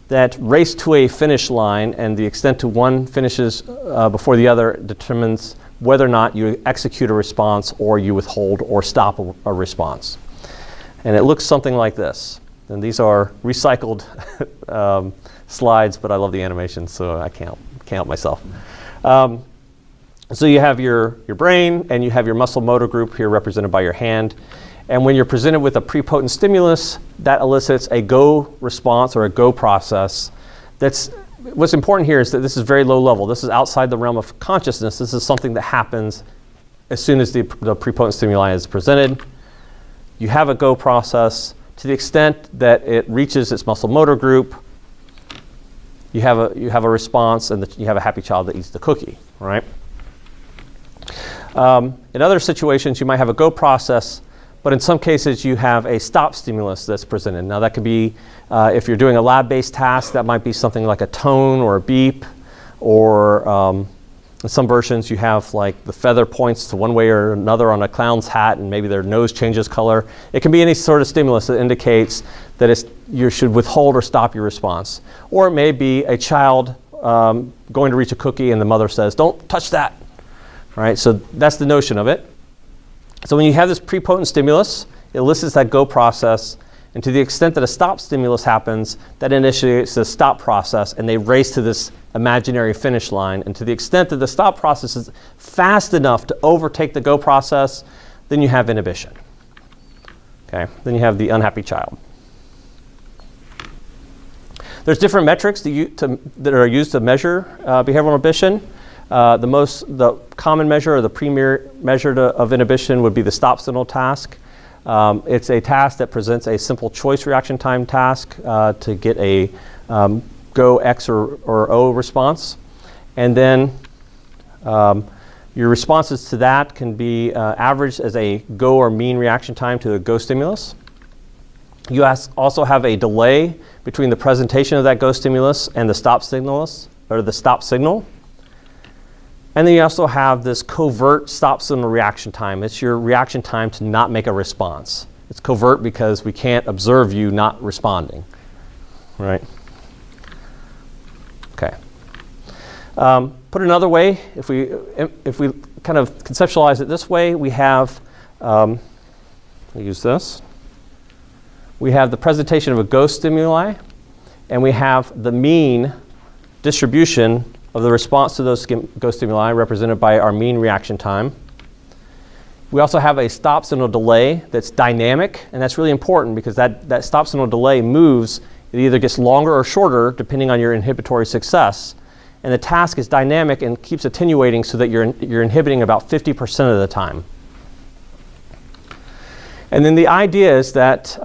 Speaker 1: that race to a finish line, and the extent to one finishes before the other determines whether or not you execute a response or you withhold or stop a response. And it looks something like this. And these are recycled slides, but I love the animation, so I can't help myself. So you have your brain and you have your muscle motor group here represented by your hand. And when you're presented with a prepotent stimulus, that elicits a go response or a go process. What's important here is that this is very low level. This is outside the realm of consciousness. This is something that happens as soon as the prepotent stimuli is presented. You have a go process. To the extent that it reaches its muscle motor group, you have a response, and you have a happy child that eats the cookie, right? In other situations, you might have a go process, but in some cases, you have a stop stimulus that's presented. Now, that could be, if you're doing a lab-based task, that might be something like a tone or a beep, or in some versions, you have like the feather points to one way or another on a clown's hat, and maybe their nose changes color. It can be any sort of stimulus that indicates that you should withhold or stop your response. Or it may be a child going to reach a cookie, and the mother says, "Don't touch that." Right? So that's the notion of it. So when you have this prepotent stimulus, it elicits that go process, and to the extent that a stop stimulus happens, that initiates the stop process, and they race to this imaginary finish line. And to the extent that the stop process is fast enough to overtake the go process, then you have inhibition. Okay? Then you have the unhappy child. There's different metrics that are used to measure behavioral inhibition. The common measure, or the premier measure of inhibition, would be the stop signal task. It's a task that presents a simple choice reaction time task to get a go X or O response. And then your responses to that can be averaged as a go or mean reaction time to a go stimulus. You also have a delay between the presentation of that go stimulus and the stop stimulus, or the stop signal. And then you also have this covert stop signal reaction time. It's your reaction time to not make a response. It's covert because we can't observe you not responding, right? Okay. Put another way, if we kind of conceptualize it this way, we have, I'll use this. We have the presentation of a go stimuli, and we have the mean distribution of the response to those go stimuli, represented by our mean reaction time. We also have a stop signal delay that's dynamic, and that's really important because that stop signal delay moves. It either gets longer or shorter depending on your inhibitory success. And the task is dynamic and keeps attenuating so that you're inhibiting about 50% of the time. And then the idea is that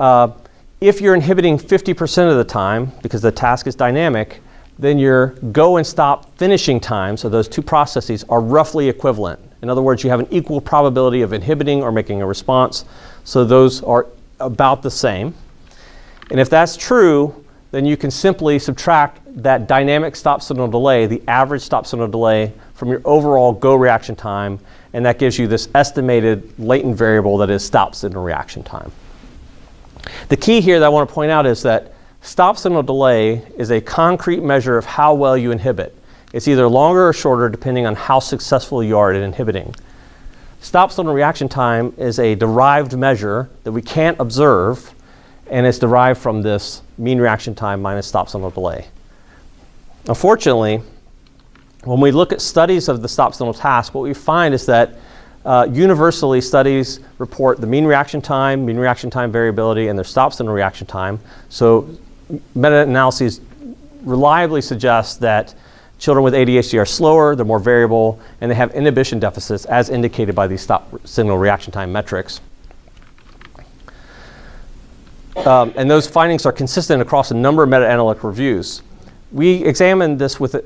Speaker 1: if you're inhibiting 50% of the time, because the task is dynamic, then your go and stop finishing times, so those two processes, are roughly equivalent. In other words, you have an equal probability of inhibiting or making a response, so those are about the same. And if that's true, then you can simply subtract that dynamic stop signal delay, the average stop signal delay, from your overall go reaction time, and that gives you this estimated latent variable that is stop signal reaction time. The key here that I want to point out is that stop signal delay is a concrete measure of how well you inhibit. It's either longer or shorter depending on how successful you are at inhibiting. Stop signal reaction time is a derived measure that we can't observe, and it's derived from this mean reaction time minus stop signal delay. Unfortunately, when we look at studies of the stop signal task, what we find is that universally studies report the mean reaction time variability, and their stop signal reaction time. So meta-analyses reliably suggest that children with ADHD are slower, they're more variable, and they have inhibition deficits as indicated by these stop signal reaction time metrics. And those findings are consistent across a number of meta-analytic reviews. We examined this with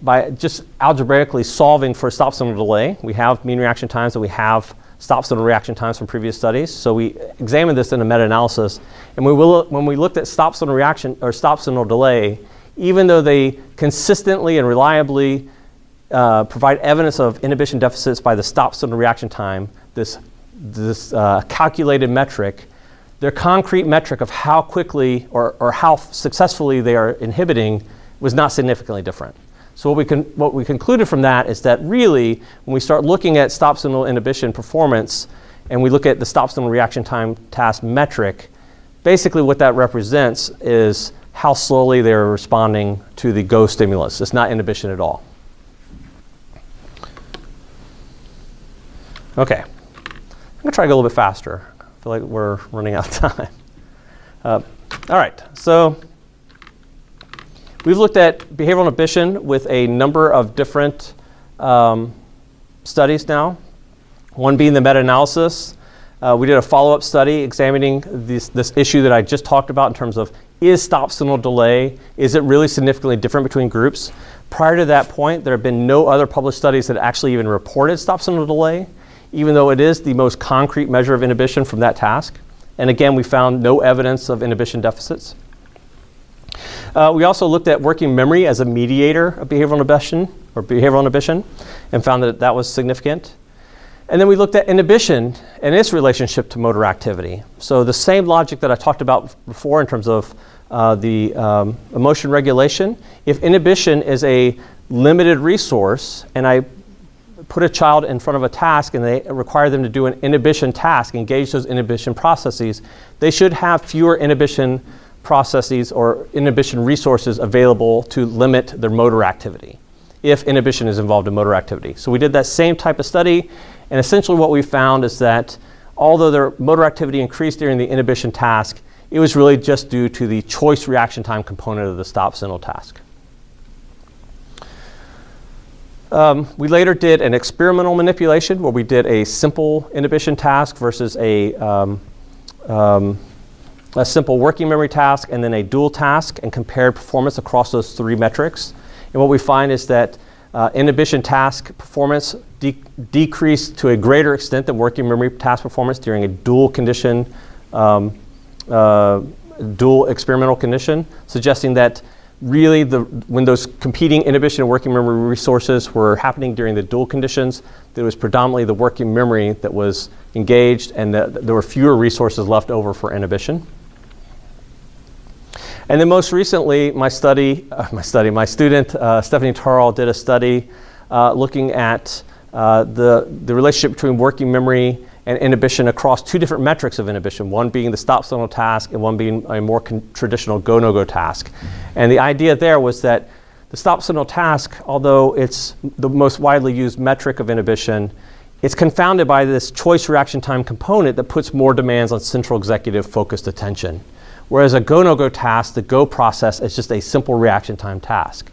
Speaker 1: by just algebraically solving for stop signal delay. We have mean reaction times and we have stop signal reaction times from previous studies. So we examined this in a meta-analysis, and when we looked at stop signal reaction or stop signal delay, even though they consistently and reliably provide evidence of inhibition deficits by the stop signal reaction time, this calculated metric, their concrete metric of how quickly or how successfully they are inhibiting was not significantly different. So what we concluded from that is that really, when we start looking at stop signal inhibition performance and we look at the stop signal reaction time task metric, basically what that represents is how slowly they're responding to the go stimulus. It's not inhibition at all. Okay, I'm gonna try to go a little bit faster. I feel like we're running out of time. All right, so we've looked at behavioral inhibition with a number of different studies now. One being the meta-analysis. We did a follow-up study examining this issue that I just talked about in terms of, is stop signal delay, is it really significantly different between groups? Prior to that point, there have been no other published studies that actually even reported stop signal delay, even though it is the most concrete measure of inhibition from that task. And again, we found no evidence of inhibition deficits. We also looked at working memory as a mediator of behavioral inhibition and found that that was significant. And then we looked at inhibition and its relationship to motor activity. So the same logic that I talked about before in terms of the emotion regulation, if inhibition is a limited resource and I put a child in front of a task and they require them to do an inhibition task, engage those inhibition processes, they should have fewer inhibition processes or inhibition resources available to limit their motor activity if inhibition is involved in motor activity. So we did that same type of study, and essentially what we found is that although their motor activity increased during the inhibition task, it was really just due to the choice reaction time component of the stop signal task. We later did an experimental manipulation where we did a simple inhibition task versus a simple working memory task and then a dual task, and compared performance across those three metrics. And what we find is that inhibition task performance decreased to a greater extent than working memory task performance during a dual condition, dual experimental condition, suggesting that really when those competing inhibition and working memory resources were happening during the dual conditions, there was predominantly the working memory that was engaged, and there were fewer resources left over for inhibition. And then most recently, my student, Stephanie Tarl, did a study looking at the relationship between working memory and inhibition across two different metrics of inhibition, one being the stop signal task and one being a more traditional go-no-go task. And the idea there was that the stop signal task, although it's the most widely used metric of inhibition, it's confounded by this choice reaction time component that puts more demands on central executive focused attention. Whereas a go-no-go task, the go process, is just a simple reaction time task.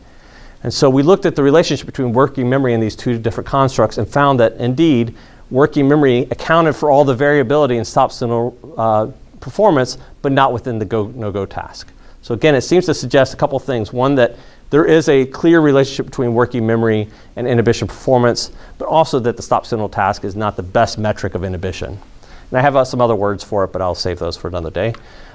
Speaker 1: And so we looked at the relationship between working memory and these two different constructs and found that indeed working memory accounted for all the variability in stop signal performance, but not within the go, no-go task. So again, it seems to suggest a couple things. One, that there is a clear relationship between working memory and inhibition performance, but also that the stop signal task is not the best metric of inhibition. And I have some other words for it, but I'll save those for another day.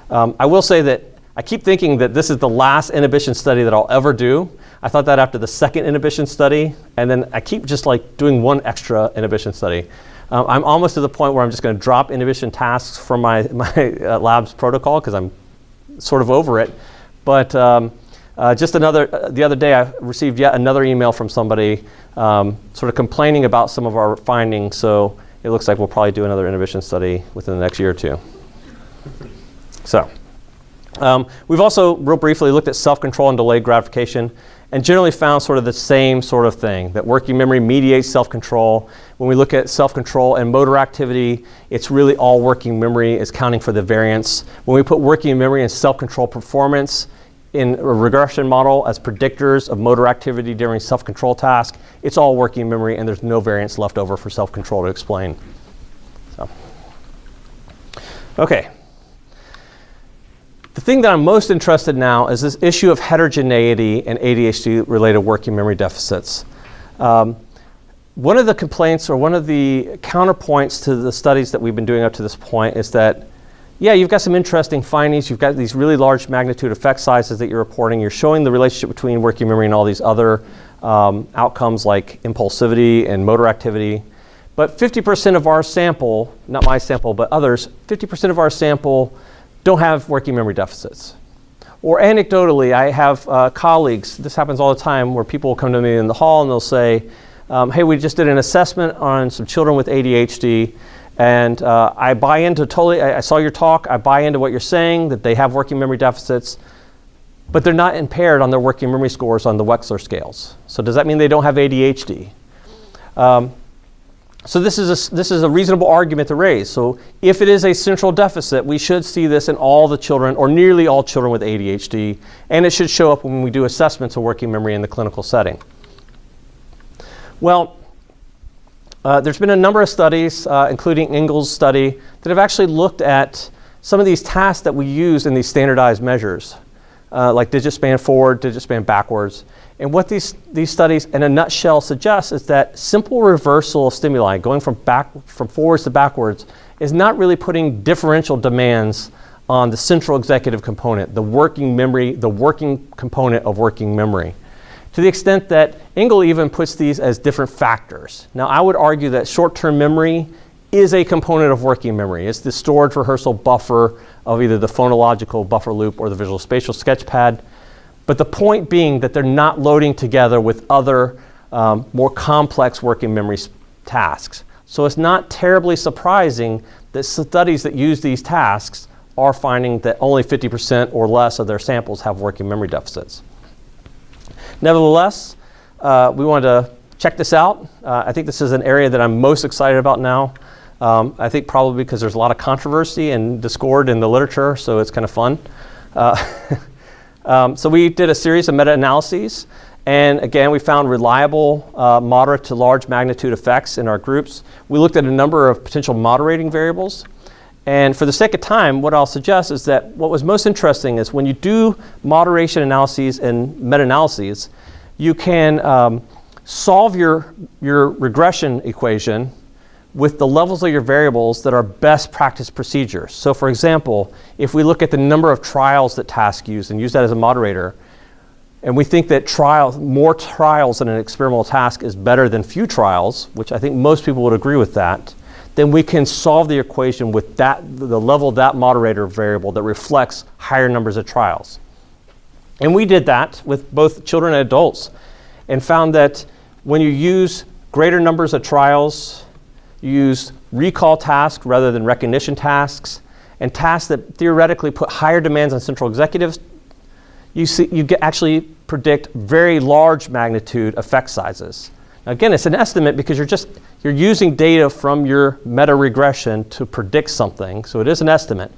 Speaker 1: I will say that I keep thinking that this is the last inhibition study that I'll ever do. I thought that after the second inhibition study, and then I keep just like doing one extra inhibition study. I'm almost to the point where I'm just going to drop inhibition tasks from my lab's protocol because I'm sort of over it. But the other day I received yet another email from somebody sort of complaining about some of our findings. So it looks like we'll probably do another inhibition study within the next year or two. So we've also real briefly looked at self-control and delayed gratification, and generally found sort of the same sort of thing, that working memory mediates self-control. When we look at self-control and motor activity, it's really all working memory is counting for the variance. When we put working memory and self-control performance in a regression model as predictors of motor activity during self-control task, it's all working memory and there's no variance left over for self-control to explain. So, okay. The thing that I'm most interested in now is this issue of heterogeneity and ADHD-related working memory deficits. One of the complaints or one of the counterpoints to the studies that we've been doing up to this point is that, yeah, you've got some interesting findings. You've got these really large magnitude effect sizes that you're reporting. You're showing the relationship between working memory and all these other outcomes like impulsivity and motor activity. But 50% of our sample, not my sample, but others, 50% of our sample don't have working memory deficits. Or anecdotally, I have colleagues, this happens all the time, where people will come to me in the hall and they'll say, hey, we just did an assessment on some children with ADHD, and I buy into I saw your talk, I buy into what you're saying, that they have working memory deficits, but they're not impaired on their working memory scores on the Wechsler scales. So does that mean they don't have ADHD? So this is a reasonable argument to raise. So if it is a central deficit, we should see this in all the children, or nearly all children with ADHD, and it should show up when we do assessments of working memory in the clinical setting. Well, there's been a number of studies, including Engel's study, that have actually looked at some of these tasks that we use in these standardized measures, like digit span forward, digit span backwards. And what these studies in a nutshell suggest is that simple reversal of stimuli, going from forwards to backwards, is not really putting differential demands on the central executive component, the working memory, the working component of working memory, to the extent that Engel even puts these as different factors. Now, I would argue that short-term memory is a component of working memory. It's the storage rehearsal buffer of either the phonological buffer loop or the visual spatial sketchpad. But the point being that they're not loading together with other more complex working memory tasks. So it's not terribly surprising that studies that use these tasks are finding that only 50% or less of their samples have working memory deficits. Nevertheless, we wanted to check this out. I think this is an area that I'm most excited about now. I think probably because there's a lot of controversy and discord in the literature, so it's kind of fun. So we did a series of meta-analyses, and again, we found reliable moderate to large magnitude effects in our groups. We looked at a number of potential moderating variables, and for the sake of time, what I'll suggest is that what was most interesting is when you do moderation analyses and meta-analyses, you can solve your regression equation with the levels of your variables that are best practice procedures. So for example, if we look at the number of trials that task use and use that as a moderator, and we think that more trials in an experimental task is better than few trials, which I think most people would agree with that, then we can solve the equation with the level of that moderator variable that reflects higher numbers of trials. And we did that with both children and adults and found that when you use greater numbers of trials, you use recall tasks rather than recognition tasks, and tasks that theoretically put higher demands on central executives, you actually predict very large magnitude effect sizes. Now again, it's an estimate because you're using data from your meta-regression to predict something, so it is an estimate.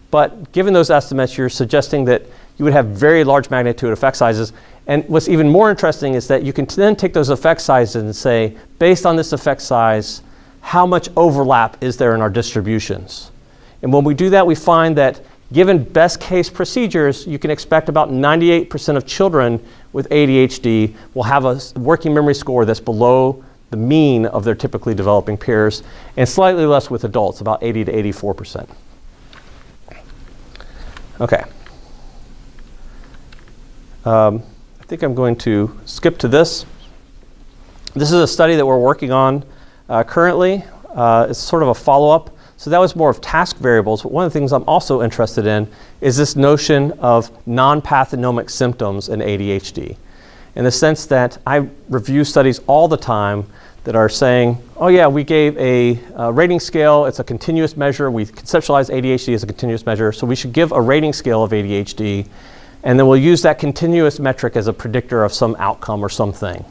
Speaker 1: But given those estimates, you're suggesting that you would have very large magnitude effect sizes. And what's even more interesting is that you can then take those effect sizes and say, based on this effect size, how much overlap is there in our distributions. And when we do that, we find that given best case procedures, you can expect about 98% of children with ADHD will have a working memory score that's below the mean of their typically developing peers, and slightly less with adults, about 80 to 84%. Okay. I think I'm going to skip to this. This is a study that we're working on currently. It's sort of a follow-up. So that was more of task variables, but one of the things I'm also interested in is this notion of non-pathognomic symptoms in ADHD, in the sense that I review studies all the time that are saying, oh yeah, we gave a rating scale, it's a continuous measure, we conceptualize ADHD as a continuous measure, so we should give a rating scale of ADHD, and then we'll use that continuous metric as a predictor of some outcome or something.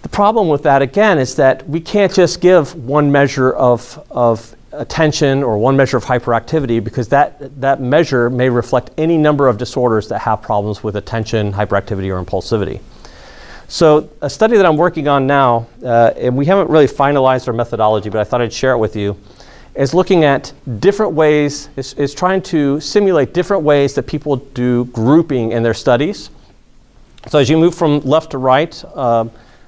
Speaker 1: The problem with that, again, is that we can't just give one measure of attention or one measure of hyperactivity, because that measure may reflect any number of disorders that have problems with attention, hyperactivity, or impulsivity. So a study that I'm working on now, and we haven't really finalized our methodology, but I thought I'd share it with you, is looking at different ways, is trying to simulate different ways that people do grouping in their studies. So as you move from left to right,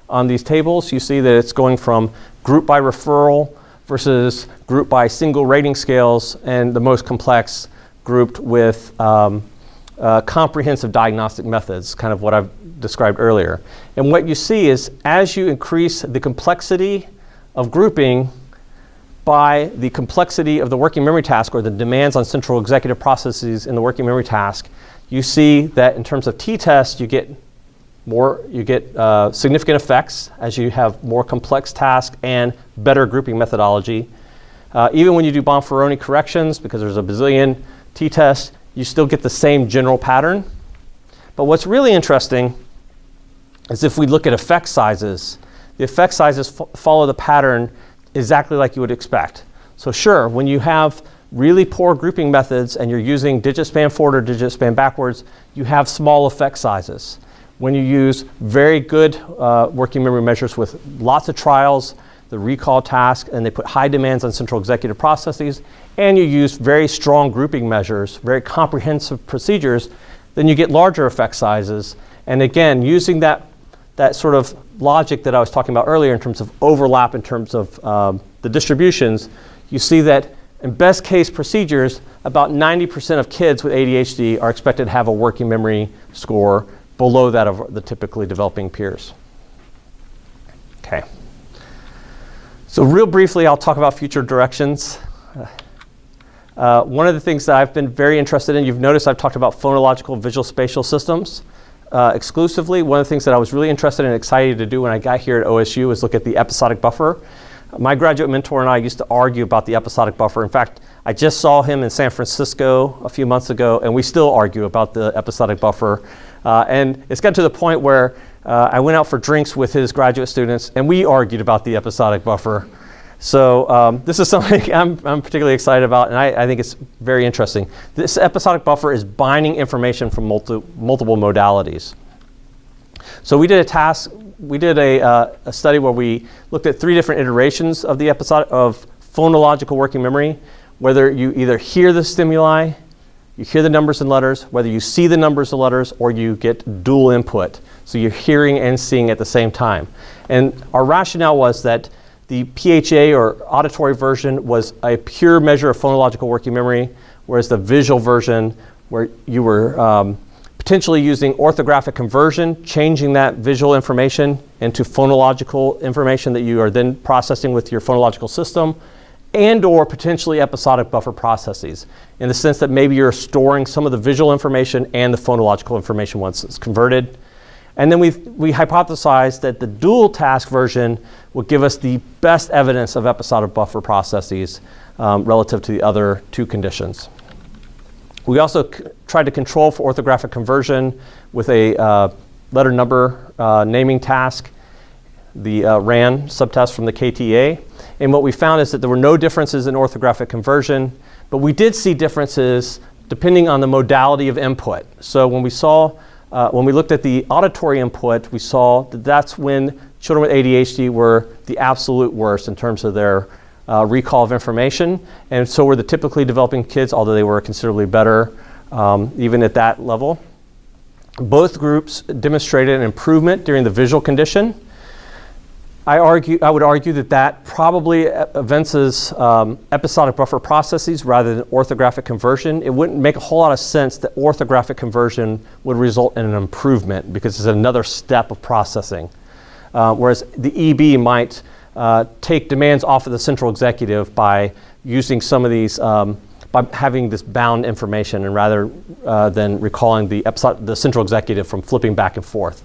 Speaker 1: on these tables, you see that it's going from group by referral versus group by single rating scales, and the most complex grouped with comprehensive diagnostic methods, kind of what I've described earlier. And what you see is as you increase the complexity of grouping by the complexity of the working memory task, or the demands on central executive processes in the working memory task, you see that in terms of t-test, you get significant effects as you have more complex tasks and better grouping methodology. Even when you do Bonferroni corrections, because there's a bazillion t-tests, you still get the same general pattern. But what's really interesting is if we look at effect sizes, the effect sizes follow the pattern exactly like you would expect. So sure, when you have really poor grouping methods and you're using digit span forward or digit span backwards, you have small effect sizes. When you use very good working memory measures with lots of trials, the recall task, and they put high demands on central executive processes, and you use very strong grouping measures, very comprehensive procedures, then you get larger effect sizes. And again, using that sort of logic that I was talking about earlier in terms of overlap, in terms of the distributions, you see that in best case procedures, about 90% of kids with ADHD are expected to have a working memory score below that of the typically developing peers. Okay. So real briefly, I'll talk about future directions. One of the things that I've been very interested in, you've noticed I've talked about phonological visual spatial systems exclusively. One of the things that I was really interested and excited to do when I got here at OSU is look at the episodic buffer. My graduate mentor and I used to argue about the episodic buffer. In fact, I just saw him in San Francisco a few months ago, and we still argue about the episodic buffer. And it's gotten to the point where I went out for drinks with his graduate students, and we argued about the episodic buffer. So this is something I'm particularly excited about, and I think it's very interesting. This episodic buffer is binding information from multiple modalities. So we did a task. We did a study where we looked at 3 different iterations of the episodic of phonological working memory, whether you either hear the stimuli, you hear the numbers and letters, whether you see the numbers and letters, or you get dual input. So you're hearing and seeing at the same time. And our rationale was that the PHA, or auditory version, was a pure measure of phonological working memory, whereas the visual version, where you were potentially using orthographic conversion, changing that visual information into phonological information that you are then processing with your phonological system, and or potentially episodic buffer processes, in the sense that maybe you're storing some of the visual information and the phonological information once it's converted. And then we hypothesized that the dual task version would give us the best evidence of episodic buffer processes relative to the other 2 conditions. We also tried to control for orthographic conversion with a letter number naming task, the RAN subtest from the KTA. And what we found is that there were no differences in orthographic conversion, but we did see differences depending on the modality of input. So when we looked at the auditory input, we saw that that's when children with ADHD were the absolute worst in terms of their recall of information, and so were the typically developing kids, although they were considerably better even at that level. Both groups demonstrated an improvement during the visual condition. I would argue that probably evinces episodic buffer processes rather than orthographic conversion. It wouldn't make a whole lot of sense that orthographic conversion would result in an improvement because it's another step of processing. Whereas the EB might take demands off of the central executive by using some of these, by having this bound information, and rather than recalling the central executive from flipping back and forth.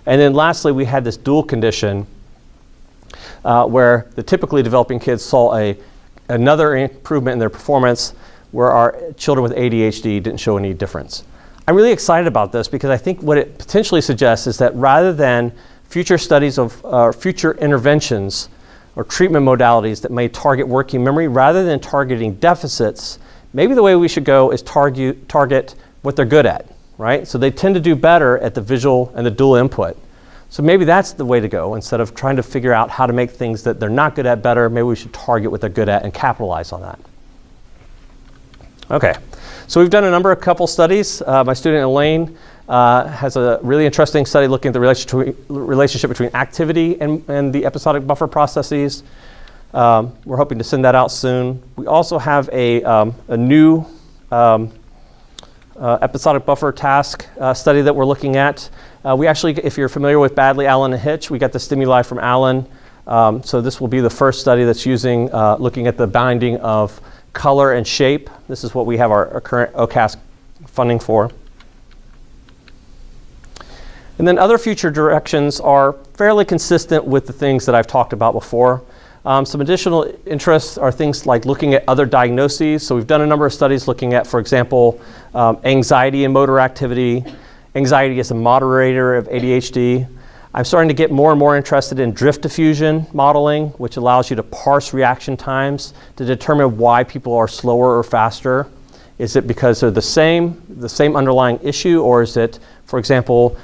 Speaker 1: And then lastly, we had this dual condition where the typically developing kids saw another improvement in their performance, where our children with ADHD didn't show any difference. I'm really excited about this because I think what it potentially suggests is that rather than future studies of future interventions or treatment modalities that may target working memory, rather than targeting deficits, maybe the way we should go is target what they're good at, right? So they tend to do better at the visual and the dual input. So maybe that's the way to go. Instead of trying to figure out how to make things that they're not good at better, maybe we should target what they're good at and capitalize on that. Okay, so we've done a couple studies. My student Elaine has a really interesting study looking at the relationship between activity and the episodic buffer processes. We're hoping to send that out soon. We also have a new episodic buffer task study that we're looking at. We actually, if you're familiar with Badley, Allen, and Hitch, we got the stimuli from Allen. So this will be the first study that's using, looking at the binding of color and shape. This is what we have our current OCAS funding for. And then other future directions are fairly consistent with the things that I've talked about before. Some additional interests are things like looking at other diagnoses. So we've done a number of studies looking at, for example, anxiety and motor activity. Anxiety is a moderator of ADHD. I'm starting to get more and more interested in drift diffusion modeling, which allows you to parse reaction times to determine why people are slower or faster. Is it because they're the same underlying issue, or is it, for example,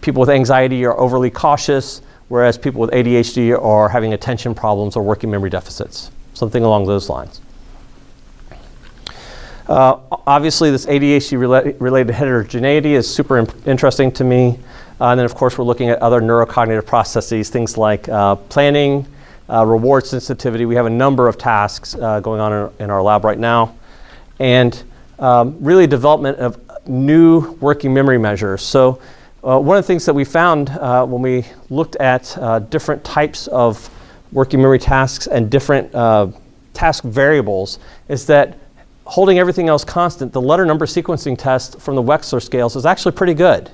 Speaker 1: people with anxiety are overly cautious, whereas people with ADHD are having attention problems or working memory deficits, something along those lines. Obviously, this ADHD-related heterogeneity is super interesting to me. And then, of course, we're looking at other neurocognitive processes, things like planning, reward sensitivity. We have a number of tasks going on in our lab right now. And really development of new working memory measures. So one of the things that we found when we looked at different types of working memory tasks and different task variables is that holding everything else constant, the letter number sequencing test from the Wechsler scales is actually pretty good.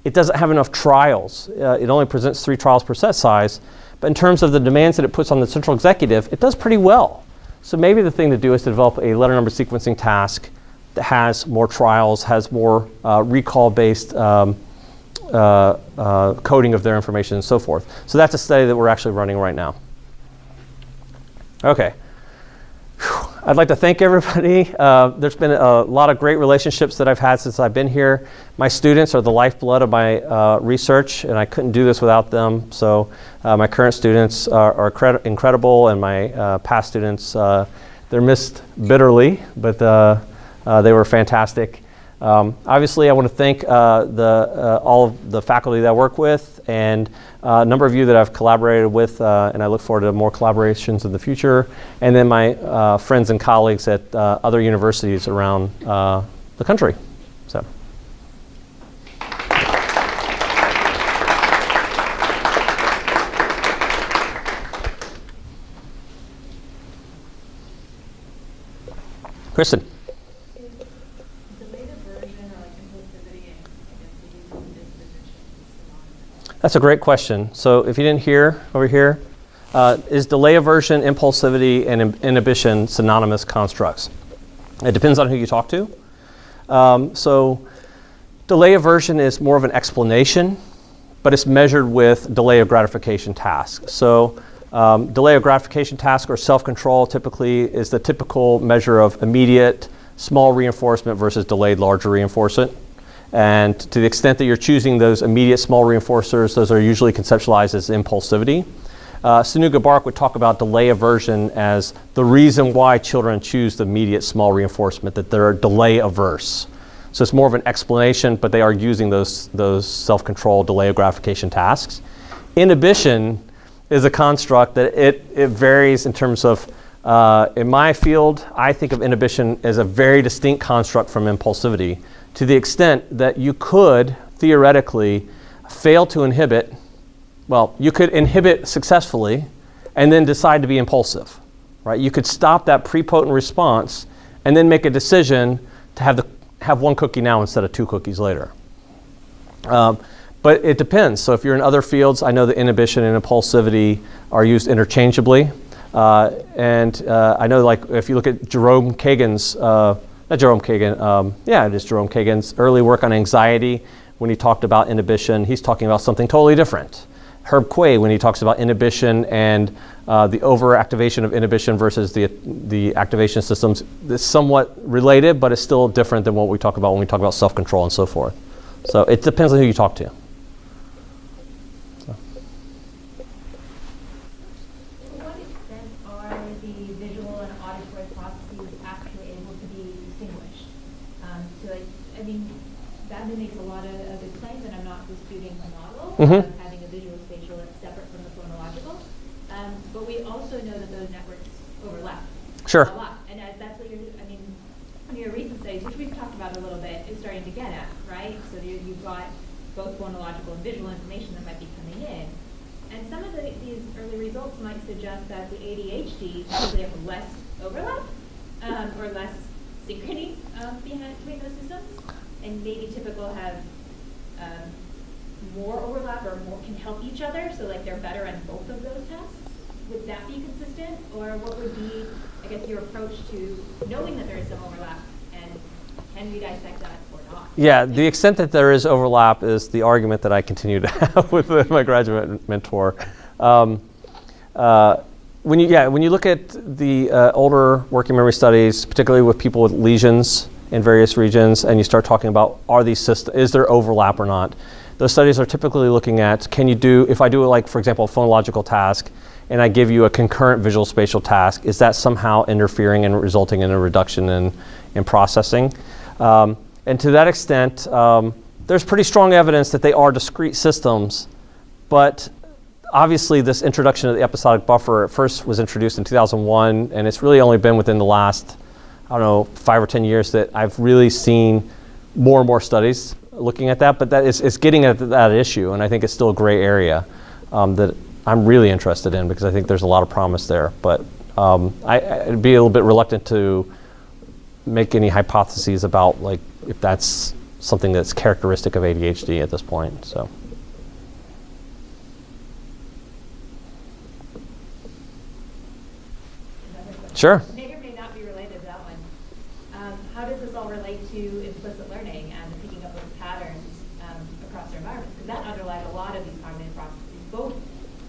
Speaker 1: It doesn't have enough trials. It only presents 3 trials per set size. But in terms of the demands that it puts on the central executive, it does pretty well. So maybe the thing to do is to develop a letter number sequencing task that has more trials, has more recall-based coding of their information and so forth. So that's a study that we're actually running right now. Okay. I'd like to thank everybody. There's been a lot of great relationships that I've had since I've been here. My students are the lifeblood of my research, and I couldn't do this without them. So my current students are incredible, and my past students, they're missed bitterly, but they were fantastic. Obviously, I want to thank all of the faculty that I work with, and a number of you that I've collaborated with, and I look forward to more collaborations in the future, and then my friends and colleagues at other universities around the country. So. Kristen. That's a great question. So if you didn't hear over here, is delay aversion, impulsivity, and inhibition synonymous constructs? It depends on who you talk to. So delay aversion is more of an explanation, but it's measured with delay of gratification tasks. So delay of gratification task or self-control typically is the typical measure of immediate small reinforcement versus delayed larger reinforcement. And to the extent that you're choosing those immediate small reinforcers, those are usually conceptualized as impulsivity. Sanu Gabark would talk about delay aversion as the reason why children choose the immediate small reinforcement, that they're delay averse. So it's more of an explanation, but they are using those self-control delay of gratification tasks. Inhibition is a construct that it varies in terms of, in my field, I think of inhibition as a very distinct construct from impulsivity, to the extent that you could theoretically fail to inhibit. Well, you could inhibit successfully and then decide to be impulsive, right? You could stop that prepotent response and then make a decision to have one cookie now instead of 2 cookies later. But it depends. So if you're in other fields, I know that inhibition and impulsivity are used interchangeably. I know, like, if you look at Jerome Kagan's, not Jerome Kagan, it is Jerome Kagan's early work on anxiety, when he talked about inhibition, he's talking about something totally different. Herb Quay, when he talks about inhibition and the overactivation of inhibition versus the activation systems, is somewhat related, but it's still different than what we talk about when we talk about self-control and so forth. So it depends on who you talk to.
Speaker 2: To what extent are the visual and auditory processes actually able to be distinguished? That makes a lot of good sense, and I'm not disputing the model of having a visual spatial that's separate from the phonological. But we also know that those networks overlap.
Speaker 1: Sure.
Speaker 2: A lot. And that's what one of your recent studies, which we've talked about a little bit, is starting to get at, right? So you've got both phonological and visual information that might be coming in. And some of these early results might suggest that the ADHD actually have less overlap or less synchrony between those systems, and maybe typical have more overlap or more can help each other, so like they're better on both of those tasks. Would that be consistent, or what would be, I guess, your approach to knowing that there is some overlap, and can we dissect that or not?
Speaker 1: Yeah, the extent that there is overlap is the argument that I continue to have with my graduate mentor. When you look at the older working memory studies, particularly with people with lesions in various regions, and you start talking about is there overlap or not? Those studies are typically looking at, if I do, like, for example, a phonological task, and I give you a concurrent visual spatial task, is that somehow interfering and resulting in a reduction in processing? And to that extent, there's pretty strong evidence that they are discrete systems, but obviously this introduction of the episodic buffer at first was introduced in 2001, and it's really only been within the last, 5 or 10 years that I've really seen more and more studies looking at that, but it's getting at that issue, and I think it's still a gray area that I'm really interested in, because I think there's a lot of promise there. But I'd be a little bit reluctant to make any hypotheses about, like, if that's something that's characteristic of ADHD at this point. So. Sure.
Speaker 2: May or may not be related to that one. How does this all relate to implicit learning and the picking up of patterns across their environments? Because that underlies a lot of these cognitive processes, both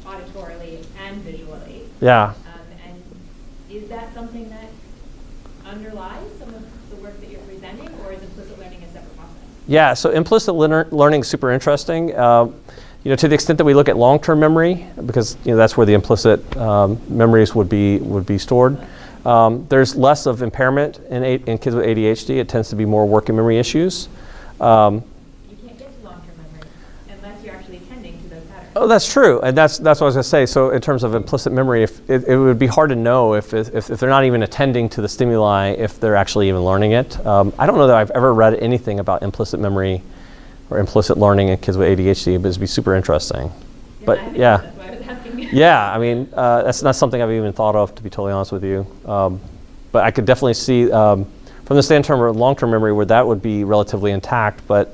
Speaker 2: auditorily and visually.
Speaker 1: Yeah.
Speaker 2: And is that something that underlies some of the work that you're presenting, or is implicit learning a separate process?
Speaker 1: Yeah, so implicit learning is super interesting. To the extent that we look at long-term memory, because that's where the implicit memories would be stored. There's less of impairment in kids with ADHD. It tends to be more working memory issues.
Speaker 2: You can't get to long-term memory unless you're actually attending to those patterns.
Speaker 1: Oh, that's true, and that's what I was going to say. So in terms of implicit memory, it would be hard to know if they're not even attending to the stimuli, if they're actually even learning it. I don't know that I've ever read anything about implicit memory or implicit learning in kids with ADHD, but it'd be super interesting. But yeah.
Speaker 2: That's why I was asking.
Speaker 1: Yeah, that's not something I've even thought of, to be totally honest with you. But I could definitely see, from the standpoint of long-term memory, where that would be relatively intact, but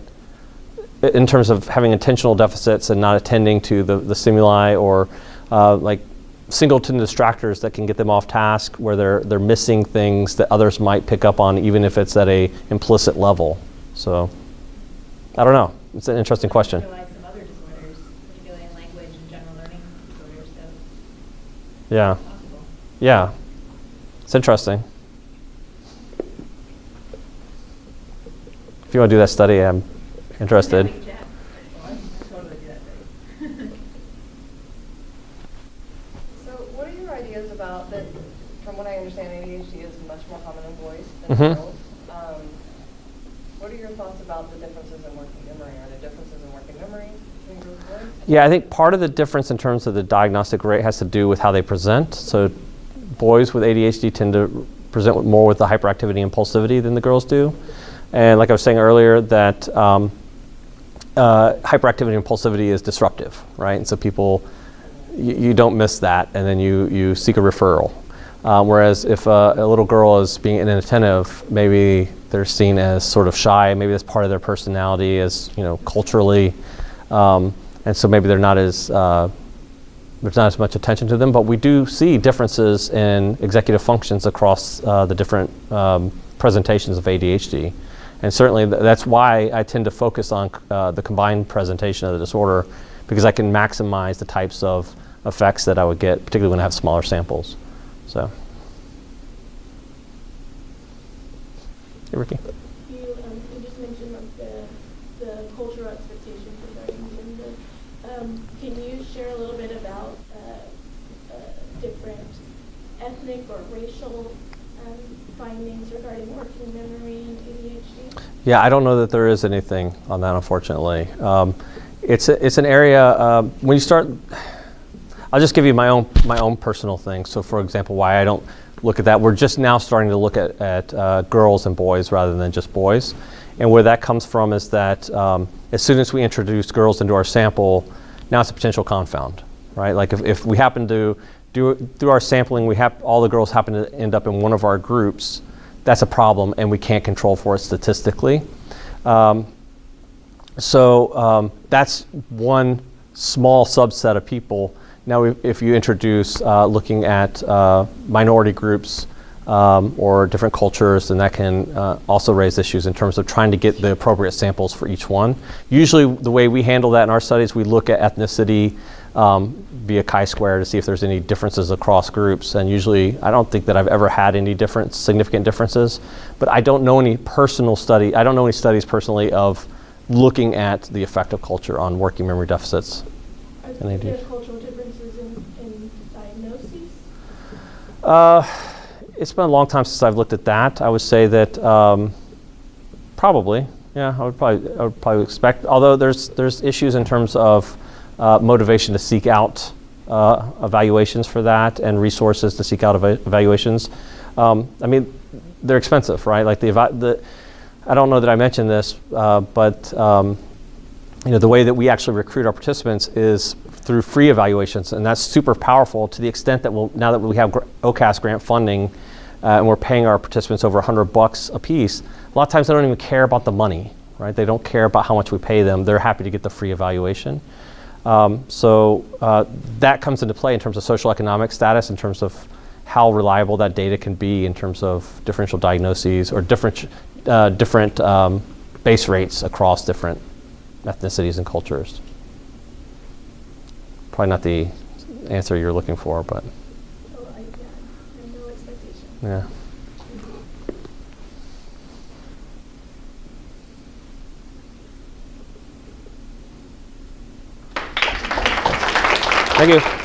Speaker 1: in terms of having intentional deficits and not attending to the stimuli, or like singleton distractors that can get them off task, where they're missing things that others might pick up on, even if it's at a implicit level. So, I don't know. It's an interesting question.
Speaker 2: Some other disorders, particularly in language and general learning disorders. So
Speaker 1: yeah.
Speaker 2: Possible.
Speaker 1: Yeah. It's interesting. If you want to do that study, I'm interested.
Speaker 2: Jeff.
Speaker 3: Totally do that for you.
Speaker 4: So what are your ideas about that? From what I understand, ADHD is much more common in boys than in girls. What are your thoughts about the differences in working memory? Are there differences in working memory between girls and boys?
Speaker 1: Yeah, I think part of the difference in terms of the diagnostic rate has to do with how they present. So boys with ADHD tend to present more with the hyperactivity and impulsivity than the girls do. And like I was saying earlier, that hyperactivity and impulsivity is disruptive, right? And so people, you don't miss that, and then you seek a referral. Whereas if a little girl is being inattentive, maybe they're seen as sort of shy. Maybe that's part of their personality, as culturally, and so maybe they're not as there's not as much attention to them. But we do see differences in executive functions across the different presentations of ADHD, and certainly that's why I tend to focus on the combined presentation of the disorder, because I can maximize the types of effects that I would get, particularly when I have smaller samples. So, hey, Ricky.
Speaker 5: You just mentioned like the cultural expectations regarding gender. Can you share a little bit about different ethnic or racial findings regarding working memory and ADHD?
Speaker 1: Yeah, I don't know that there is anything on that, unfortunately. It's an area when you start. I'll just give you my own personal thing. So, for example, why I don't look at that. We're just now starting to look at girls and boys rather than just boys. And where that comes from is that as soon as we introduce girls into our sample, now it's a potential confound, right? Like if we happen to through our sampling, all the girls happen to end up in one of our groups, that's a problem, and we can't control for it statistically. So that's one small subset of people. Now, if you introduce looking at minority groups or different cultures, then that can also raise issues in terms of trying to get the appropriate samples for each one. Usually, the way we handle that in our studies, we look at ethnicity via chi-square to see if there's any differences across groups. And usually, I don't think that I've ever had any significant differences. But I don't know any I don't know any studies personally of looking at the effect of culture on working memory deficits.
Speaker 5: Are there cultural differences in diagnoses?
Speaker 1: It's been a long time since I've looked at that. I would say that probably, yeah, I would probably expect. Although there's issues in terms of motivation to seek out evaluations for that and resources to seek out evaluations. I mean, they're expensive, right? Like I don't know that I mentioned this, but the way that we actually recruit our participants is through free evaluations, and that's super powerful to the extent that now that we have OCAS grant funding and we're paying our participants over $100 a piece, a lot of times they don't even care about the money, right? They don't care about how much we pay them. They're happy to get the free evaluation. So that comes into play in terms of social economic status, in terms of how reliable that data can be in terms of differential diagnoses or different base rates across different ethnicities and cultures. Probably not the answer you're looking for, but
Speaker 5: I have no expectation.
Speaker 1: yeah. Thank you.